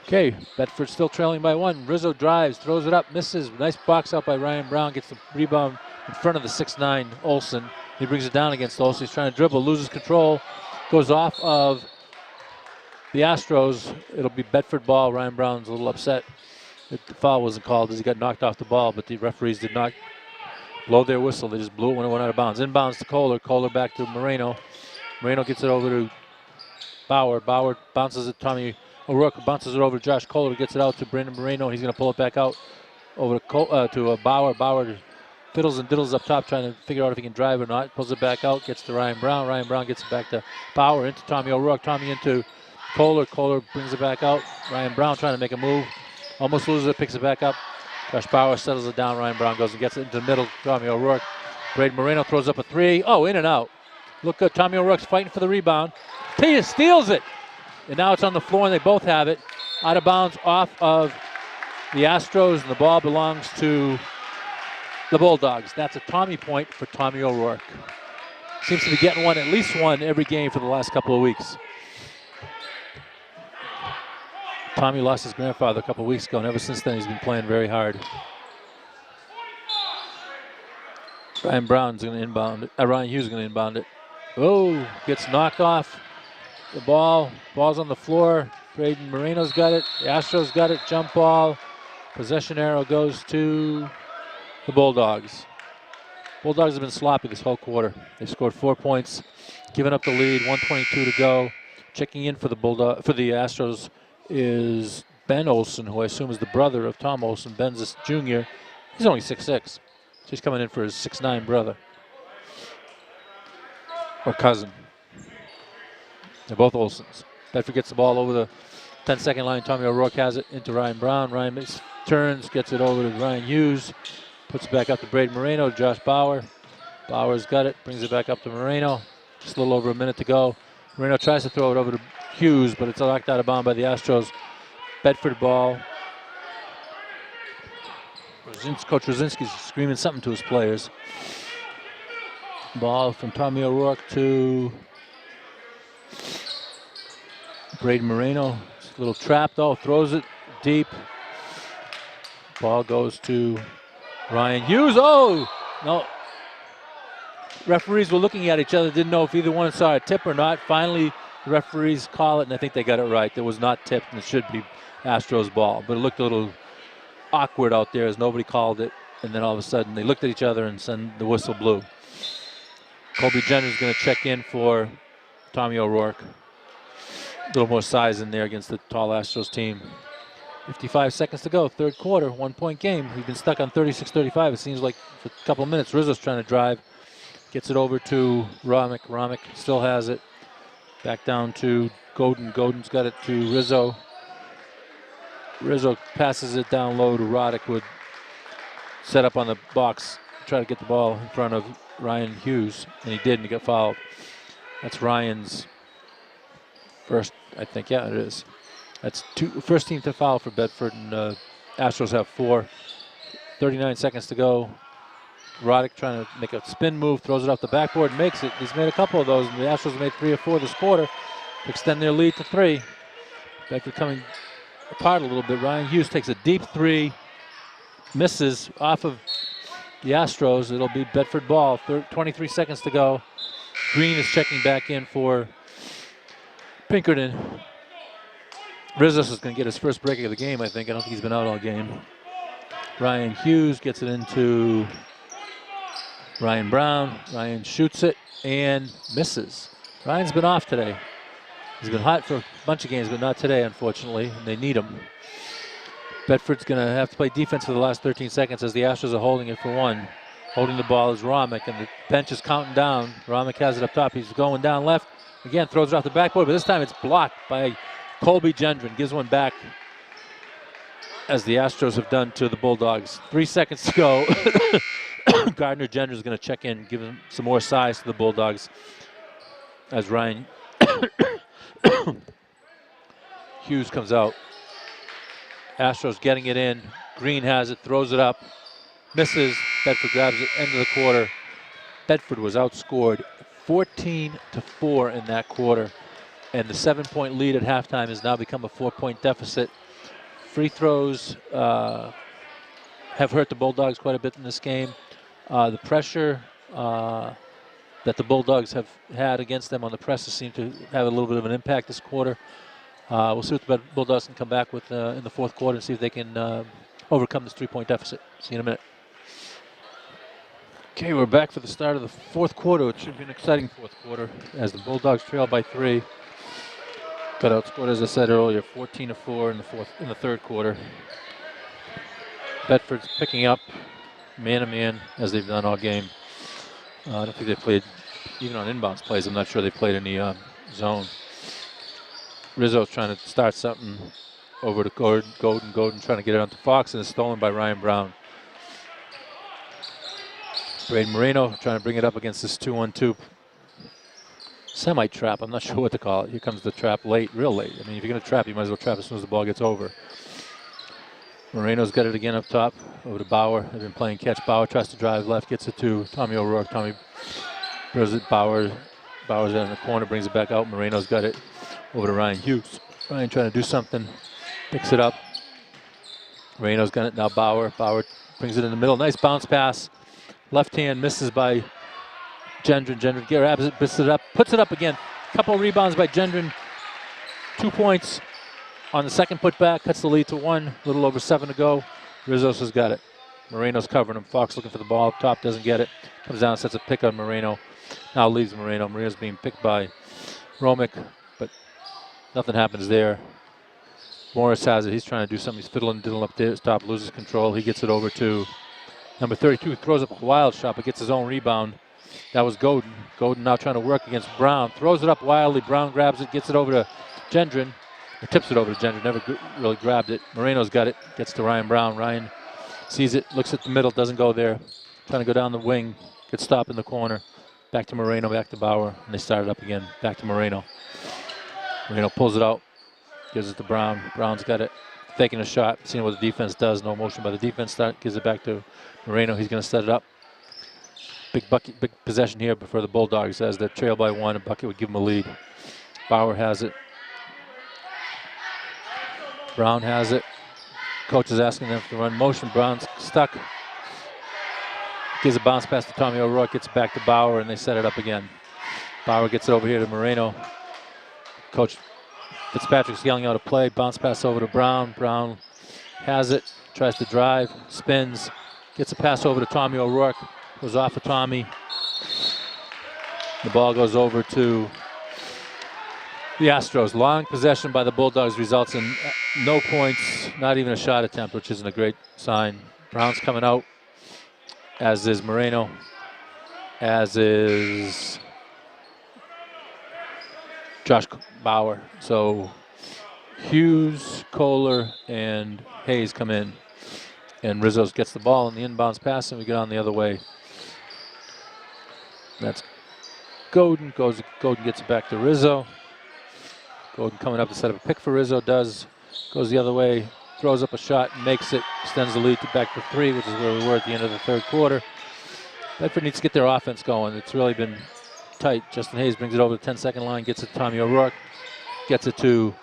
Okay, Bedford still trailing by 1. Rizzo drives, throws it up, misses. Nice box out by Ryan Brown. Gets the rebound in front of the 6'9" Olson. He brings it down against Olson. He's trying to dribble, loses control. Goes off of the Astros. It'll be Bedford ball. Ryan Brown's a little upset that the foul wasn't called as he got knocked off the ball, but the referees did not blow their whistle. They just blew it when it went out of bounds. Inbounds to Kohler. Kohler back to Moreno. Moreno gets it over to Bauer. Bauer bounces it. Tommy O'Rourke bounces it over to Josh Kohler. Gets it out to Brandon Moreno. He's going to pull it back out over to Bauer. Bauer fiddles and diddles up top, trying to figure out if he can drive or not. Pulls it back out. Gets to Ryan Brown. Ryan Brown gets it back to Bauer. Into Tommy O'Rourke. Tommy into Kohler. Kohler brings it back out. Ryan Brown trying to make a move. Almost loses it. Picks it back up. Josh Bauer settles it down. Ryan Brown goes and gets it into the middle. Tommy O'Rourke. Braden Moreno throws up a three. Oh, in and out. Look good. Tommy O'Rourke's fighting for the rebound. Tia steals it. And now it's on the floor, and they both have it. Out of bounds off of the Astros, and the ball belongs to the Bulldogs. That's a Tommy point for Tommy O'Rourke. Seems to be getting one, at least one, every game for the last couple of weeks. Tommy lost his grandfather a couple of weeks ago, and ever since then he's been playing very hard. Ryan Brown's going to inbound it. Ryan Hughes is going to inbound it. Oh, gets knocked off the ball. Ball's on the floor. Braden Moreno's got it. The Astros got it. Jump ball. Possession arrow goes to the Bulldogs. Bulldogs have been sloppy this whole quarter. They scored 4 points, giving up the lead. 1:22 to go. Checking in for the Astros is Ben Olsen, who I assume is the brother of Tom Olsen. Ben's a junior. He's only 6'6", so he's coming in for his 6'9" brother. Or cousin. They're both Olsens. Bedford gets the ball over the 10-second line. Tommy O'Rourke has it into Ryan Brown. Ryan turns, gets it over to Ryan Hughes. Puts it back up to Braden Moreno, Josh Bauer. Bauer's got it, brings it back up to Moreno. Just a little over a minute to go. Moreno tries to throw it over to Hughes, but it's knocked out of bounds by the Astros. Bedford ball. Coach Rosinski's screaming something to his players. Ball from Tommy O'Rourke to Braden Moreno. It's a little trap though, throws it deep. Ball goes to Ryan Hughes. Oh, no. Referees were looking at each other, didn't know if either one saw a tip or not. Finally, the referees call it, and I think they got it right. It was not tipped, and it should be Astros ball. But it looked a little awkward out there as nobody called it. And then all of a sudden, they looked at each other and the whistle blew. Colby Jenner's going to check in for Tommy O'Rourke. A little more size in there against the tall Astros team. 55 seconds to go, third quarter, 1 point game. We've been stuck on 36-35. It seems like for a couple of minutes. Rizzo's trying to drive. Gets it over to Romick. Romick still has it. Back down to Godin. Godin's got it to Rizzo. Rizzo passes it down low to Roddick. Would set up on the box, try to get the ball in front of Ryan Hughes, and he did, and he got fouled. That's Ryan's first, I think. Yeah, it is. That's first team to foul for Bedford, and Astros have 4. 39 seconds to go. Roddick trying to make a spin move, throws it off the backboard, makes it. He's made a couple of those, and the Astros made 3 or 4 this quarter to extend their lead to 3. Bedford coming apart a little bit. Ryan Hughes takes a deep 3, misses off of the Astros. It'll be Bedford ball. 23 seconds to go. Green is checking back in for Pinkerton. Rizos is going to get his first break of the game, I think. I don't think he's been out all game. Ryan Hughes gets it into Ryan Brown. Ryan shoots it and misses. Ryan's been off today. He's been hot for a bunch of games, but not today, unfortunately, and they need him. Bedford's going to have to play defense for the last 13 seconds as the Astros are holding it for 1. Holding the ball is Romick, and the bench is counting down. Romick has it up top. He's going down left. Again, throws it off the backboard, but this time it's blocked by Colby Gendron. Gives one back, as the Astros have done to the Bulldogs. 3 seconds to go. Gardner Gendron is going to check in, give him some more size to the Bulldogs, as Ryan Hughes comes out. Astros getting it in. Green has it, throws it up, misses. Bedford grabs it, end of the quarter. Bedford was outscored 14-4 in that quarter, and the 7-point lead at halftime has now become a 4-point deficit. Free throws have hurt the Bulldogs quite a bit in this game. The pressure that the Bulldogs have had against them on the presses seem to have a little bit of an impact this quarter. We'll see what the Bulldogs can come back with in the fourth quarter and see if they can overcome this 3-point deficit. See you in a minute. Okay, we're back for the start of the fourth quarter. It should be an exciting fourth quarter as the Bulldogs trail by 3. Got outscored, as I said earlier, 14-4 in the third quarter. Bedford's picking up man-to-man as they've done all game. I don't think they played, even on inbounds plays, I'm not sure they played any zone. Rizzo's trying to start something over to Golden trying to get it onto Fox, and it's stolen by Ryan Brown. Braden Moreno trying to bring it up against this 2-1-2 semi-trap. I'm not sure what to call it. Here comes the trap late, real late. I mean, if you're going to trap, you might as well trap as soon as the ball gets over. Moreno's got it again up top, over to Bauer. They've been playing catch. Bauer tries to drive left, gets it to Tommy O'Rourke. Tommy throws it, Bauer's out in the corner, brings it back out. Moreno's got it over to Ryan Hughes. Ryan trying to do something, picks it up. Moreno's got it now, Bauer brings it in the middle. Nice bounce pass. Left hand misses by Gendron. Gendron grabs it, puts it up again. Couple of rebounds by Gendron. 2 points on the second putback, cuts the lead to 1. A little over 7 to go. Rizzo's has got it. Moreno's covering him. Fox looking for the ball up top, doesn't get it. Comes down, sets a pick on Moreno. Now leaves Moreno. Moreno's being picked by Romick, but nothing happens there. Morris has it. He's trying to do something. He's fiddling up there. Top, loses control. He gets it over to number 32. Throws up a wild shot, but gets his own rebound. That was Golden. Golden now trying to work against Brown. Throws it up wildly. Brown grabs it, gets it over to Gendron. Or tips it over to Gendron. Never really grabbed it. Moreno's got it. Gets to Ryan Brown. Ryan sees it, looks at the middle, doesn't go there. Trying to go down the wing. Gets stopped in the corner. Back to Moreno, back to Bauer. And they start it up again. Back to Moreno. Moreno pulls it out. Gives it to Brown. Brown's got it. Faking a shot. Seeing what the defense does. No motion by the defense. Gives it back to Moreno. He's going to set it up. Big possession here for the Bulldogs as they trail by 1. A bucket would give them a lead. Bauer has it. Brown has it. Coach is asking them to run motion. Brown's stuck. Gives a bounce pass to Tommy O'Rourke. Gets it back to Bauer, and they set it up again. Bauer gets it over here to Moreno. Coach Fitzpatrick's yelling out a play. Bounce pass over to Brown. Brown has it. Tries to drive. Spins. Gets a pass over to Tommy O'Rourke. Goes off of Tommy. The ball goes over to the Astros. Long possession by the Bulldogs results in no points, not even a shot attempt, which isn't a great sign. Brown's coming out, as is Moreno, as is Josh Bauer. So Hughes, Kohler, and Hayes come in. And Rizzo gets the ball in the inbounds pass, and we get on the other way. That's Golden. Golden gets it back to Rizzo. Golden coming up to set up a pick for Rizzo. Goes the other way, throws up a shot, makes it, extends the lead back to 3, which is where we were at the end of the third quarter. Bedford needs to get their offense going. It's really been tight. Justin Hayes brings it over the 10-second line, gets it to Tommy O'Rourke, gets it to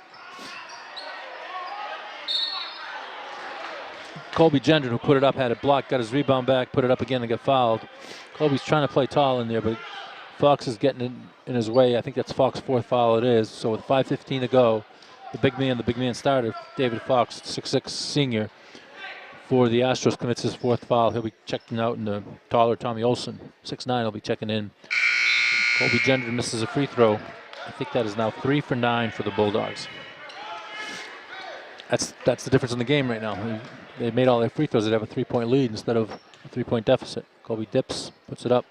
Colby Gendron, who put it up, had it blocked, got his rebound back, put it up again and got fouled. Colby's trying to play tall in there, but Fox is getting in his way. I think that's Fox's 4th foul it is. So with 5:15 to go, the big man starter, David Fox, 6'6" senior for the Astros, commits his 4th foul. He'll be checking out, and the taller Tommy Olson, 6'9", will be checking in. Colby Gendron misses a free throw. I think that is now 3 for 9 for the Bulldogs. That's the difference in the game right now. They made all their free throws. They'd have a 3-point lead instead of a 3-point deficit. Colby dips, puts it up,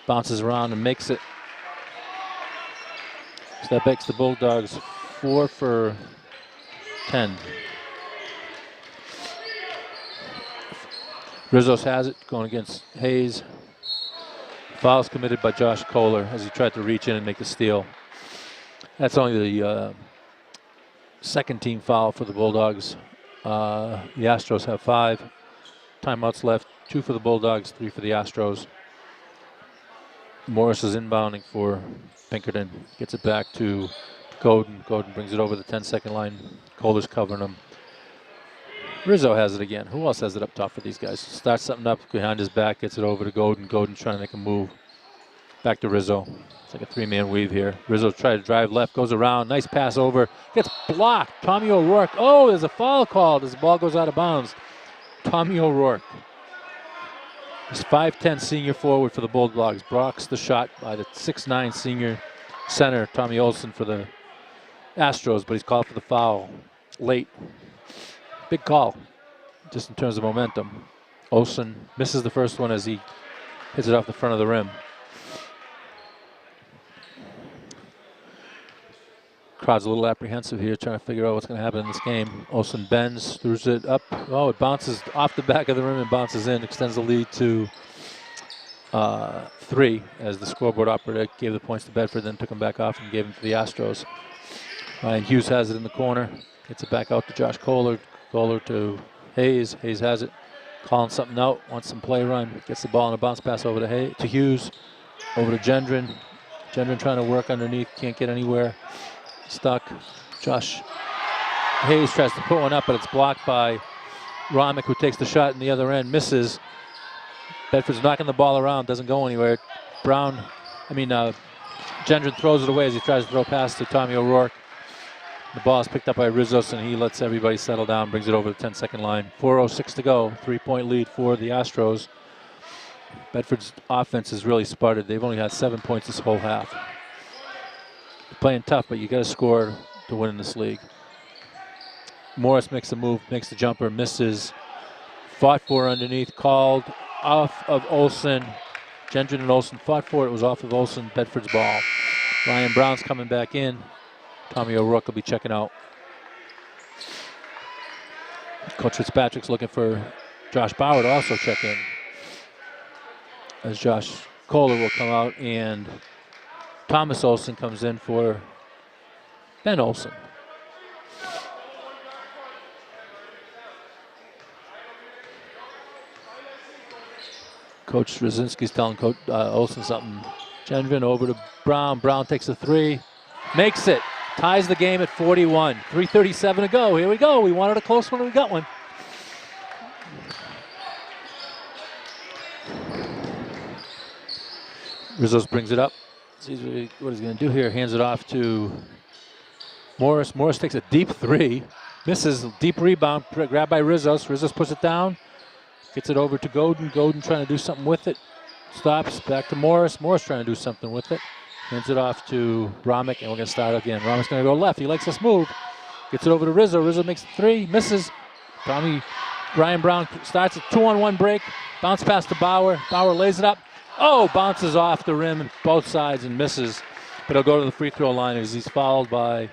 bounces around and makes it. So that makes the Bulldogs 4 for 10. Rizzo's has it, going against Hayes. Foul's committed by Josh Kohler as he tried to reach in and make a steal. That's only the second team foul for the Bulldogs. The Astros have 5 timeouts left, 2 for the Bulldogs, 3 for the Astros. Morris is inbounding for Pinkerton. Gets it back to Golden. Golden brings it over the 10-second line. Kohler's covering him. Rizzo has it again. Who else has it up top for these guys? Starts something up behind his back, gets it over to Golden. Golden's trying to make a move. Back to Rizzo. It's like a 3-man weave here. Rizzo tried to drive left, goes around. Nice pass over. Gets blocked. Tommy O'Rourke. Oh, there's a foul called as the ball goes out of bounds. Tommy O'Rourke. He's 5'10" senior forward for the Bulldogs. Blocks the shot by the 6'9" senior center, Tommy Olson, for the Astros, but he's called for the foul late. Big call, just in terms of momentum. Olson misses the first one as he hits it off the front of the rim. Crowd's a little apprehensive here, trying to figure out what's going to happen in this game. Olson bends, throws it up. Oh, it bounces off the back of the rim and bounces in, extends the lead to 3 as the scoreboard operator gave the points to Bedford, then took them back off and gave them to the Astros. Ryan Hughes has it in the corner, gets it back out to Josh Kohler. Kohler to Hayes. Hayes has it, calling something out, wants some play run, gets the ball on a bounce pass over to Hughes, over to Gendron. Gendron trying to work underneath, can't get anywhere. Stuck. Josh Hayes tries to put one up, but it's blocked by Romick, who takes the shot in the other end, misses. Bedford's knocking the ball around, doesn't go anywhere. Gendron throws it away as he tries to throw past to Tommy O'Rourke. The ball is picked up by Rizos, and he lets everybody settle down, brings it over the 10-second line. 4:06 to go, 3-point lead for the Astros. Bedford's offense has really sputtered. They've only had 7 points this whole half. Playing tough, but you got to score to win in this league. Morris makes the move, makes the jumper, misses. Fought for underneath, called off of Olson. Gendron and Olson fought for it. It was off of Olson, Bedford's ball. Ryan Brown's coming back in. Tommy O'Rourke will be checking out. Coach Fitzpatrick's looking for Josh Bauer to also check in, as Josh Kohler will come out, and Thomas Olson comes in for Ben Olson. Coach Rosinski's telling Coach Olson something. Gendron over to Brown. Brown takes a 3, makes it, ties the game at 41. 3:37 to go. Here we go. We wanted a close one, and we got one. Rizos brings it up. Sees what he's going to do here. Hands it off to Morris. Morris takes a deep 3. Misses. Deep rebound. Grabbed by Rizos. Rizos puts it down. Gets it over to Godin. Godin trying to do something with it. Stops. Back to Morris. Morris trying to do something with it. Hands it off to Romick, and we're going to start again. Romick's going to go left. He likes this move. Gets it over to Rizzo. Rizzo makes the 3. Misses. Ryan Brown starts a 2-on-1 break. Bounce pass to Bauer. Bauer lays it up. Oh, bounces off the rim both sides and misses. But he'll go to the free throw line as he's fouled by,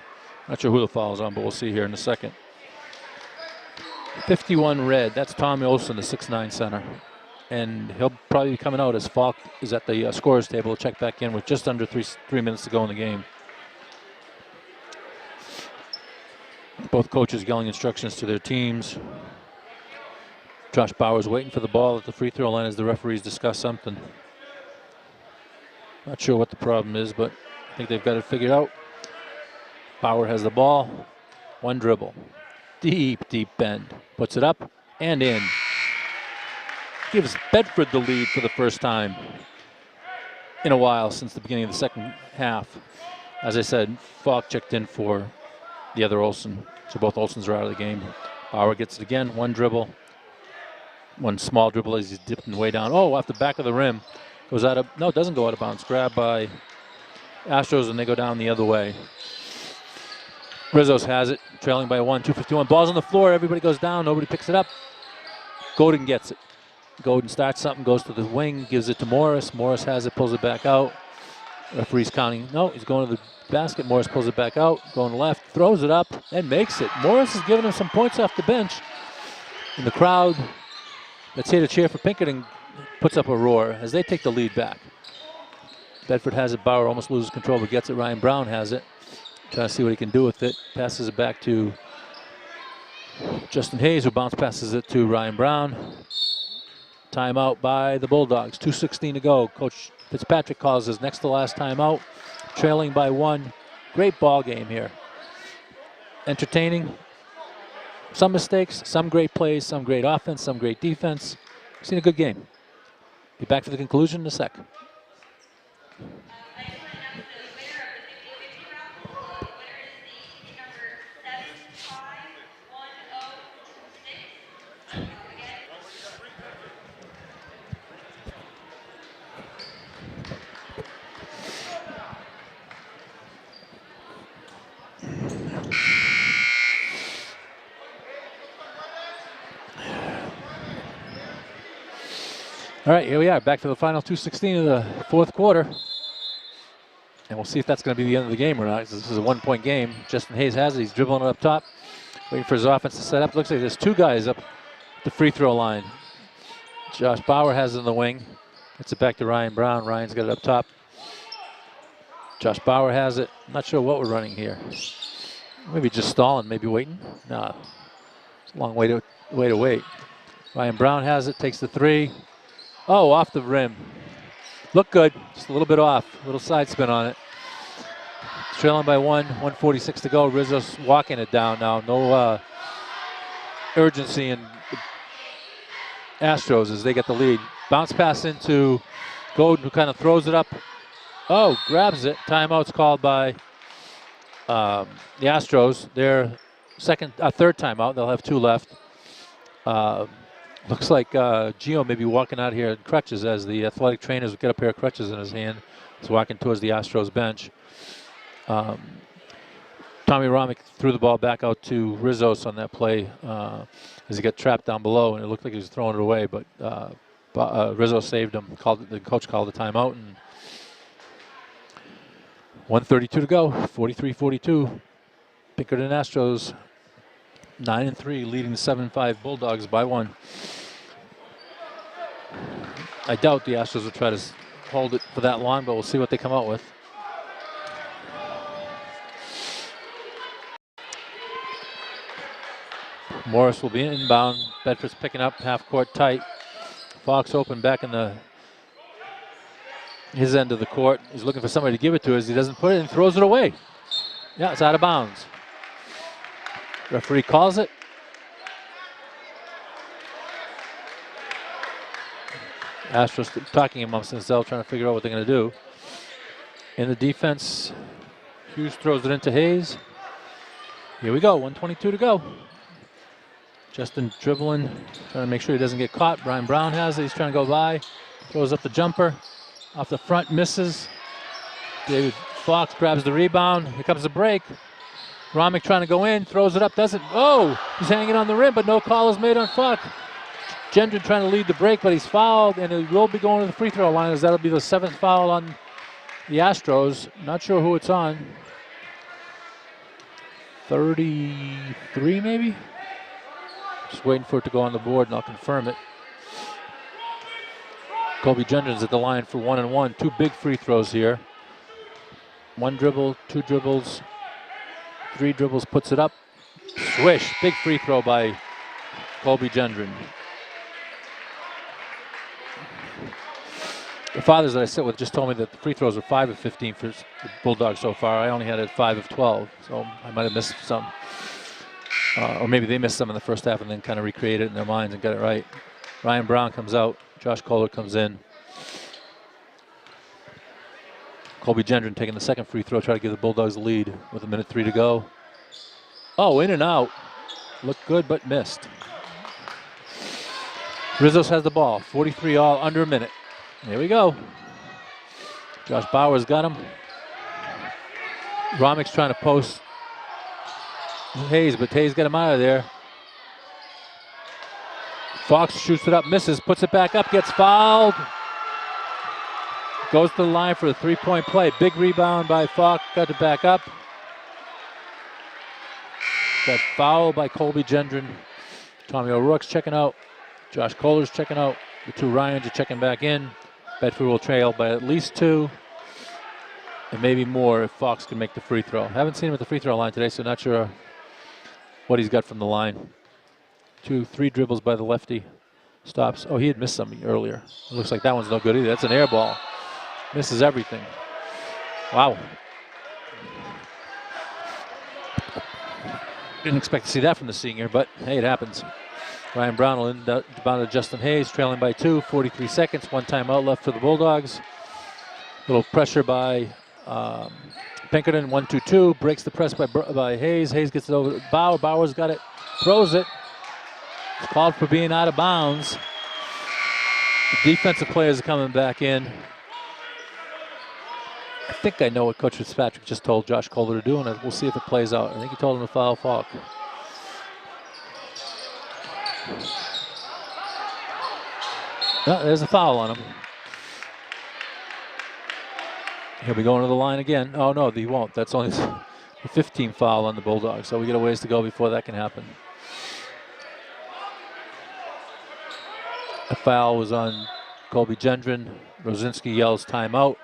not sure who the foul's on, but we'll see here in a second. 51 red. That's Tommy Olson, the 6'9" center. And he'll probably be coming out as Falk is at the scorer's table. He'll check back in with just under 3 minutes to go in the game. Both coaches yelling instructions to their teams. Josh Bauer's waiting for the ball at the free throw line as the referees discuss something. Not sure what the problem is, but I think they've got it figured out. Bauer has the ball. One dribble. Deep, deep bend. Puts it up and in. Gives Bedford the lead for the first time in a while since the beginning of the second half. As I said, Falk checked in for the other Olson. So both Olsons are out of the game. Bauer gets it again. One dribble. One small dribble as he's dipping way down. Oh, off the back of the rim. Goes out of, no, it doesn't go out of bounds. Grabbed by Astros, and they go down the other way. Rizos has it, trailing by 1, 2:51. Ball's on the floor, everybody goes down, nobody picks it up. Godin gets it. Godin starts something, goes to the wing, gives it to Morris. Morris has it, pulls it back out. Referee's counting. No, he's going to the basket. Morris pulls it back out, going left, throws it up, and makes it. Morris is giving him some points off the bench. And the crowd that's here to cheer for Pinkerton puts up a roar as they take the lead back. Bedford has it. Bauer almost loses control, but gets it. Ryan Brown has it. Trying to see what he can do with it. Passes it back to Justin Hayes, who bounce passes it to Ryan Brown. Timeout by the Bulldogs. 2:16 to go. Coach Fitzpatrick calls his next to last timeout. Trailing by 1. Great ball game here. Entertaining. Some mistakes, some great plays, some great offense, some great defense. Seen a good game. Be back for the conclusion in a sec. All right, here we are, back to the final 2:16 of the fourth quarter. And we'll see if that's going to be the end of the game or not. This is a 1-point game. Justin Hayes has it. He's dribbling it up top, waiting for his offense to set up. Looks like there's two guys up the free throw line. Josh Bauer has it in the wing. Gets it back to Ryan Brown. Ryan's got it up top. Josh Bauer has it. I'm not sure what we're running here. Maybe just stalling, maybe waiting. No, it's a long way to wait. Ryan Brown has it, takes the three. Oh, off the rim. Looked good, just a little bit off. A little side spin on it. Trailing by 1:46 to go. Rizzo's walking it down now. No urgency in Astros as they get the lead. Bounce pass into Godin, who kind of throws it up. Oh, grabs it. Timeout's called by the Astros. Their third timeout. They'll have two left. Looks like Gio may be walking out here in crutches as the athletic trainers will get a pair of crutches in his hand. He's walking towards the Astros bench. Tommy Romick threw the ball back out to Rizos on that play as he got trapped down below, and it looked like he was throwing it away, but Rizzo saved him. The coach called the timeout, and 1:32 to go. 43-42. Pinkerton Astros 9-3, leading the 7-5 Bulldogs by 1. I doubt the Astros will try to hold it for that long, but we'll see what they come out with. Morris will be inbound. Bedford's picking up, half court tight. Fox open back in his end of the court. He's looking for somebody to give it to as he doesn't put it and throws it away. Yeah, it's out of bounds. Referee calls it. Astros talking amongst themselves, trying to figure out what they're going to do. In the defense, Hughes throws it into Hayes. Here we go, 1:22 to go. Justin dribbling, trying to make sure he doesn't get caught. Brian Brown has it, he's trying to go by. Throws up the jumper, off the front, misses. David Fox grabs the rebound. Here comes the break. Romick trying to go in, throws it up, doesn't. Oh, he's hanging on the rim, but no call is made on Fox. Gendron trying to lead the break, but he's fouled, and he will be going to the free throw line as that'll be the 7th foul on the Astros. Not sure who it's on. 33 maybe? Just waiting for it to go on the board, and I'll confirm it. Colby Gendron's at the line for 1-1. 2 big free throws here. 1 dribble, 2 dribbles, 3 dribbles, puts it up. Swish, big free throw by Colby Gendron. The fathers that I sit with just told me that the free throws are 5 of 15 for the Bulldogs so far. I only had it 5 of 12, so I might have missed some. Or maybe they missed some in the first half and then kind of recreated it in their minds and got it right. Ryan Brown comes out. Josh Kohler comes in. Colby Gendron taking the second free throw, try to give the Bulldogs the lead with 1:03 to go. Oh, in and out. Looked good, but missed. Rizos has the ball. 43 all, under a minute. Here we go. Josh Bauer's got him. Romick's trying to post Hayes, but Hayes got him out of there. Fox shoots it up, misses, puts it back up, gets fouled. Goes to the line for a 3-point play. Big rebound by Fox, got it back up. Got fouled by Colby Gendron. Tommy O'Rourke's checking out. Josh Kohler's checking out. The 2 Ryans are checking back in. Bedford will trail by at least 2, and maybe more if Fox can make the free throw. Haven't seen him at the free throw line today, so not sure what he's got from the line. 2, 3 dribbles by the lefty. Stops. Oh, he had missed some earlier. It looks like that one's no good either. That's an air ball. Misses everything. Wow. Didn't expect to see that from the senior, but hey, it happens. Ryan Brown will inbound to Justin Hayes, trailing by 2, 43 seconds. 1 timeout left for the Bulldogs. Little pressure by Pinkerton, 1-2-2. Breaks the press by Hayes. Hayes gets it over to Bauer. Bauer's got it, throws it. It's called for being out of bounds. The defensive players are coming back in. I think I know what Coach Fitzpatrick just told Josh Kohler to do, and we'll see if it plays out. I think he told him to foul Falk. There's a foul on him. He'll be going to the line again. Oh, no, he won't. That's only the 15th foul on the Bulldogs, so we got a ways to go before that can happen. A foul was on Colby Gendron. Rosinski yells timeout.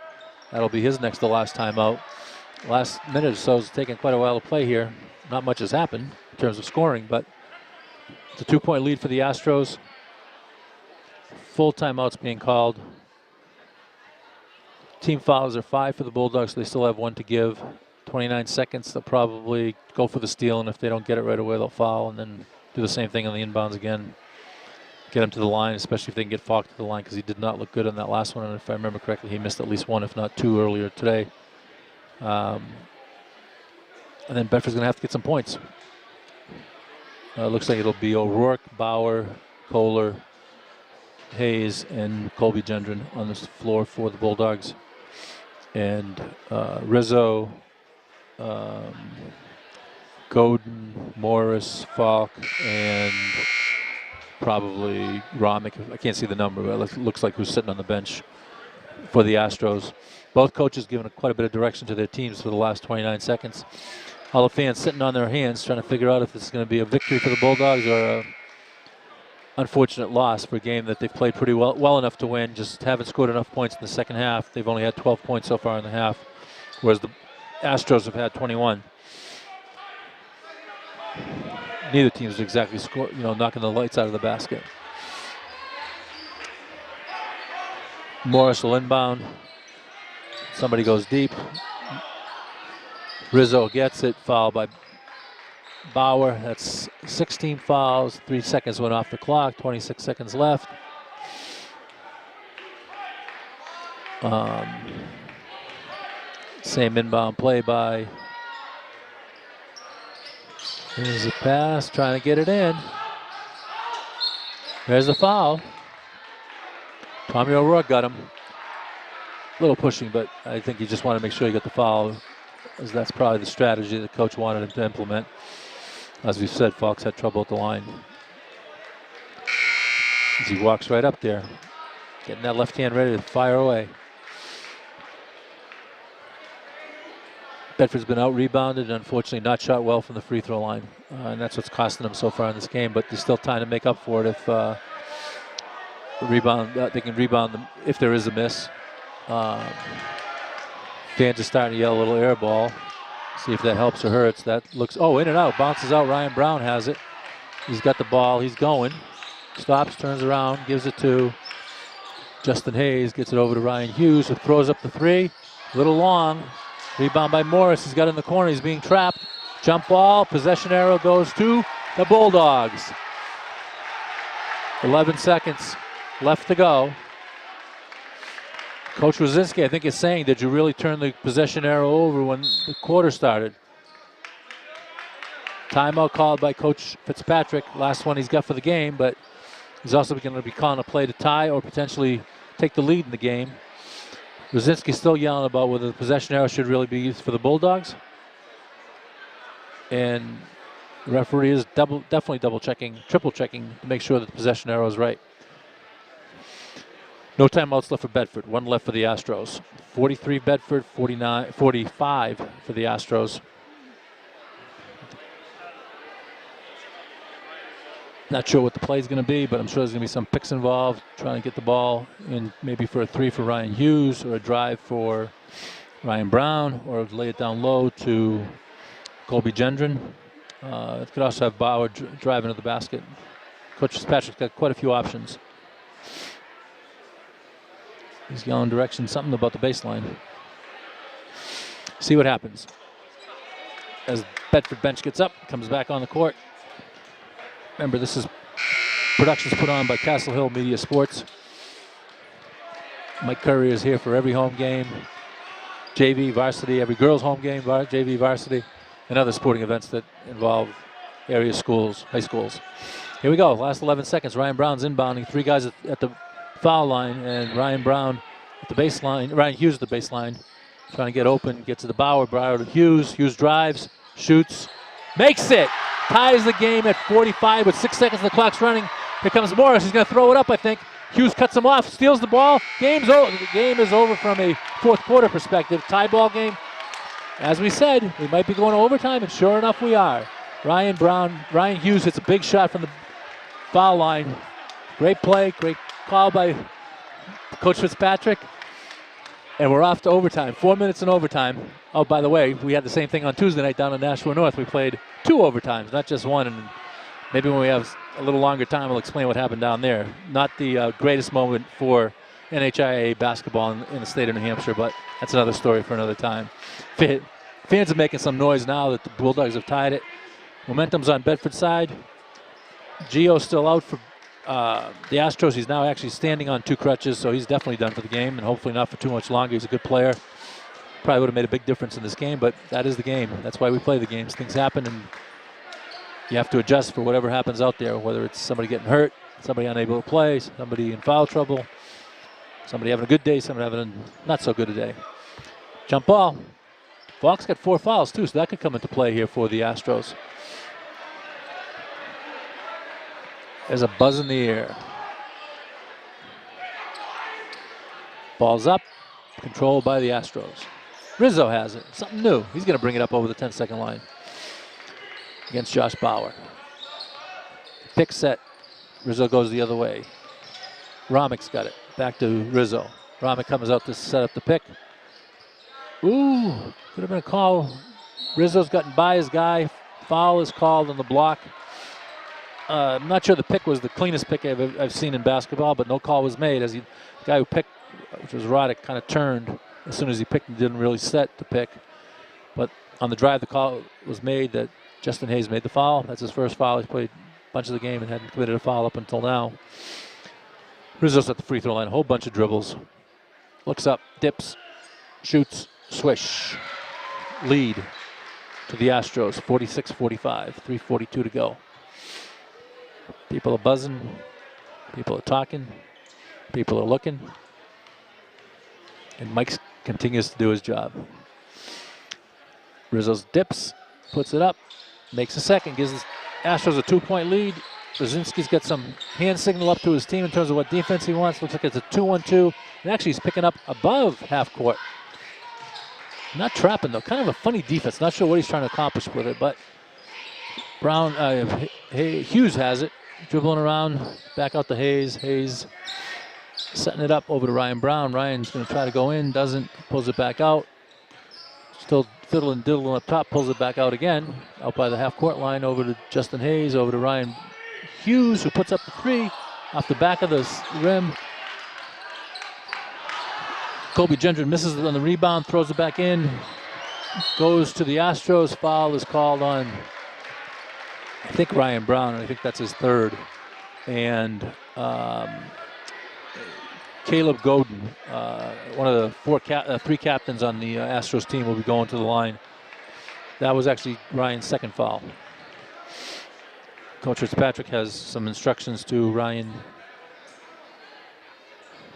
That'll be his next to last timeout. Last minute or so is taking quite a while to play here. Not much has happened in terms of scoring, but it's a 2-point lead for the Astros. Full timeouts being called. Team fouls are 5 for the Bulldogs, so they still have 1 to give. 29 seconds, they'll probably go for the steal, and if they don't get it right away, they'll foul, and then do the same thing on the inbounds again. Get him to the line, especially if they can get Falk to the line, because he did not look good on that last one, and if I remember correctly, he missed at least 1, if not 2 earlier today. And then Bedford's going to have to get some points. Looks like it'll be O'Rourke, Bauer, Kohler, Hayes, and Colby Gendron on this floor for the Bulldogs. And Rizzo, Godin, Morris, Falk, and probably Romick. I can't see the number, but it looks like who's sitting on the bench for the Astros. Both coaches giving quite a bit of direction to their teams for the last 29 seconds. All the fans sitting on their hands trying to figure out if this is going to be a victory for the Bulldogs or a unfortunate loss for a game that they've played pretty well enough to win. Just haven't scored enough points in the second half. They've only had 12 points so far in the half, whereas the Astros have had 21. Neither team's exactly knocking the lights out of the basket. Morris will inbound. Somebody goes deep. Rizzo gets it, fouled by Bauer. That's 16 fouls. 3 seconds went off the clock. 26 seconds left. Same inbound play by. There's a pass, trying to get it in. There's the foul. Tommy O'Rourke got him. A little pushing, but I think he just wanted to make sure he got the foul, as that's probably the strategy the coach wanted him to implement. As we said, Fox had trouble at the line. As he walks right up there, getting that left hand ready to fire away. Bedford's been out-rebounded and unfortunately not shot well from the free throw line. And that's what's costing them so far in this game, but there's still time to make up for it if they can rebound them if there is a miss. Fans are starting to yell a little air ball. See if that helps or hurts. That looks, in and out, bounces out. Ryan Brown has it. He's got the ball, he's going. Stops, turns around, gives it to Justin Hayes, gets it over to Ryan Hughes, who throws up the 3. A little long. Rebound by Morris. He's got it in the corner. He's being trapped. Jump ball. Possession arrow goes to the Bulldogs. 11 seconds left to go. Coach Rosinski, I think, is saying, did you really turn the possession arrow over when the quarter started? Timeout called by Coach Fitzpatrick. Last one he's got for the game, but he's also going to be calling a play to tie or potentially take the lead in the game. Rosinski's still yelling about whether the possession arrow should really be used for the Bulldogs. And the referee is definitely double-checking, triple-checking to make sure that the possession arrow is right. No timeouts left for Bedford. 1 left for the Astros. 43 Bedford, 45 for the Astros. Not sure what the play is going to be, but I'm sure there's going to be some picks involved, trying to get the ball in maybe for a 3 for Ryan Hughes or a drive for Ryan Brown, or lay it down low to Colby Gendron. It could also have Bauer driving to the basket. Coach Fitzpatrick's got quite a few options. He's yelling direction, something about the baseline. See what happens. As Bedford bench gets up, comes back on the court. Remember, this is productions put on by Castle Hill Media Sports. Mike Currier is here for every home game. JV, varsity, every girls' home game, JV, varsity, and other sporting events that involve area schools, high schools. Here we go, last 11 seconds. Ryan Brown's inbounding. 3 guys at the foul line, and Ryan Brown at the baseline. Ryan Hughes at the baseline, trying to get open. Gets to the Bauer to Hughes. Hughes drives, shoots, makes it. Ties the game at 45 with 6 seconds. The clock's running. Here comes Morris. He's going to throw it up, I think. Hughes cuts him off, steals the ball. Game's over. The game is over from a fourth quarter perspective. Tie ball game. As we said, we might be going to overtime, and sure enough, we are. Ryan Hughes hits a big shot from the foul line. Great play, great call by Coach Fitzpatrick. And we're off to overtime. 4 minutes in overtime. Oh, by the way, we had the same thing on Tuesday night down in Nashua North. We played 2 overtimes, not just one. And maybe when we have a little longer time, I'll explain what happened down there. Not the greatest moment for NHIAA basketball in the state of New Hampshire, but that's another story for another time. Fans are making some noise now that the Bulldogs have tied it. Momentum's on Bedford side. Gio's still out for the Astros. He's now actually standing on 2 crutches, so he's definitely done for the game, and hopefully not for too much longer. He's a good player. Probably would have made a big difference in this game, but that is the game. That's why we play the games. Things happen, and you have to adjust for whatever happens out there, whether it's somebody getting hurt, somebody unable to play, somebody in foul trouble, somebody having a good day, somebody having a not so good a day. Jump ball. Falk's got 4 fouls, too, so that could come into play here for the Astros. There's a buzz in the air. Ball's up, controlled by the Astros. Rizzo has it, something new. He's going to bring it up over the 10-second line against Josh Bauer. Pick set. Rizzo goes the other way. Romick's got it. Back to Rizzo. Romick comes out to set up the pick. Ooh, could have been a call. Rizzo's gotten by his guy. Foul is called on the block. I'm not sure the pick was the cleanest pick I've seen in basketball, but no call was made as the guy who picked, which was Roddick, kind of turned as soon as he picked and didn't really set the pick. But on the drive, the call was made that Justin Hayes made the foul. That's his first foul. He's played a bunch of the game and hadn't committed a foul up until now. Rizzo's at the free throw line, a whole bunch of dribbles. Looks up, dips, shoots, swish. Lead to the Astros, 46-45, 3:42 to go. People are buzzing, people are talking, people are looking, and Mike continues to do his job. Rizzo's dips, puts it up, makes a second, gives the Astros a 2-point lead. Brzezinski's got some hand signal up to his team in terms of what defense he wants. Looks like it's a 2-1-2, and actually he's picking up above half court. Not trapping though, kind of a funny defense. Not sure what he's trying to accomplish with it, but Hughes has it. Dribbling around, back out to Hayes. Hayes setting it up over to Ryan Brown. Ryan's going to try to go in, doesn't, pulls it back out. Still fiddling, diddling up top, pulls it back out again. Out by the half-court line, over to Justin Hayes, over to Ryan Hughes, who puts up the 3 off the back of the rim. Kobe Gendron misses it on the rebound, throws it back in. Goes to the Astros. Foul is called on, I think, Ryan Brown, and I think that's his 3rd. And Caleb Godin, one of the 3 captains on the Astros team, will be going to the line. That was actually Ryan's 2nd foul. Coach Fitzpatrick has some instructions to Ryan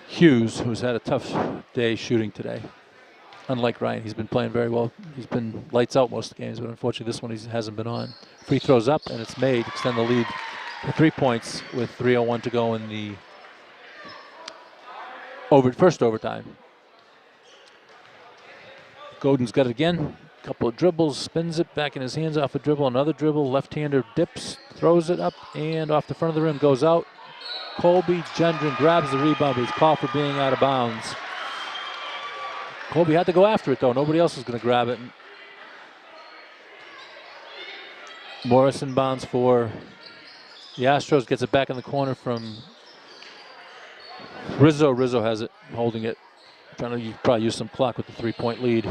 Hughes, who's had a tough day shooting today. Unlike Ryan, he's been playing very well. He's been lights out most of the games, but unfortunately this one he hasn't been on. Free throws up, and it's made. Extend the lead to 3 points with 3:01 to go in the first overtime. Godin's got it again. Couple of dribbles, spins it back in his hands off a dribble. Another dribble, left-hander dips, throws it up, and off the front of the rim, goes out. Colby Gendron grabs the rebound, but he's called for being out of bounds. Colby had to go after it, though. Nobody else was going to grab it. Morris inbounds for the Astros, gets it back in the corner from Rizzo. Rizzo has it, holding it. Trying to probably use some clock with the 3-point lead.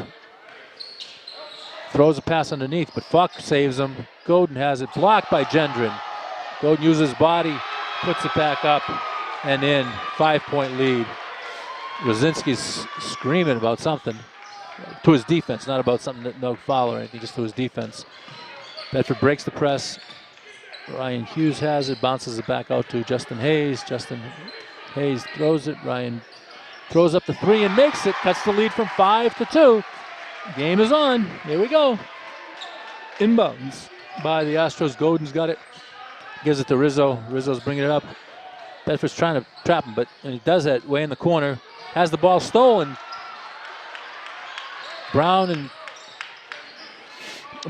Throws a pass underneath, but Falk saves him. Godin has it, blocked by Gendron. Godin uses his body, puts it back up and in. 5-point lead. Brzezinski's screaming about something to his defense, not about something that no foul or anything, just to his defense. Bedford breaks the press. Ryan Hughes has it, bounces it back out to Justin Hayes. Justin Hayes throws it. Ryan throws up the 3 and makes it. Cuts the lead from 5 to 2. Game is on. Here we go. Inbounds by the Astros. Godin's got it. Gives it to Rizzo. Rizzo's bringing it up. Bedford's trying to trap him, but he does that way in the corner. Has the ball stolen. Brown and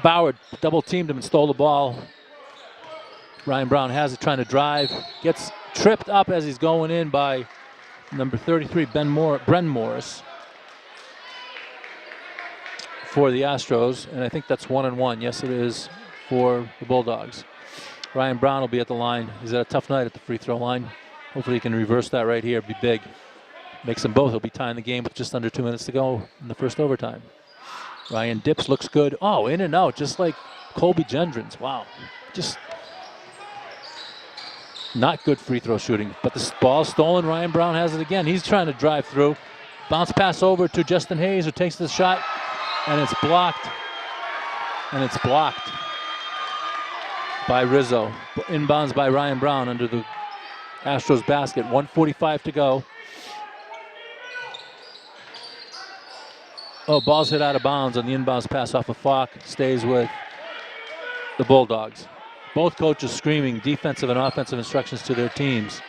Bauer double teamed him and stole the ball. Ryan Brown has it, trying to drive. Gets tripped up as he's going in by number 33, Bren Morris, for the Astros. And I think that's 1-1. Yes, it is for the Bulldogs. Ryan Brown will be at the line. He's had a tough night at the free throw line. Hopefully he can reverse that right here. Be big. Makes them both. He'll be tying the game with just under 2 minutes to go in the first overtime. Ryan dips, looks good. Oh, in and out, just like Colby Gendron's. Wow. Just not good free throw shooting. But the ball's stolen. Ryan Brown has it again. He's trying to drive through. Bounce pass over to Justin Hayes, who takes the shot, and it's blocked. And it's blocked by Rizzo. Inbounds by Ryan Brown under the Astros basket. 1:45 to go. Oh, ball's hit out of bounds on the inbounds pass off of Falk. Stays with the Bulldogs. Both coaches screaming defensive and offensive instructions to their teams.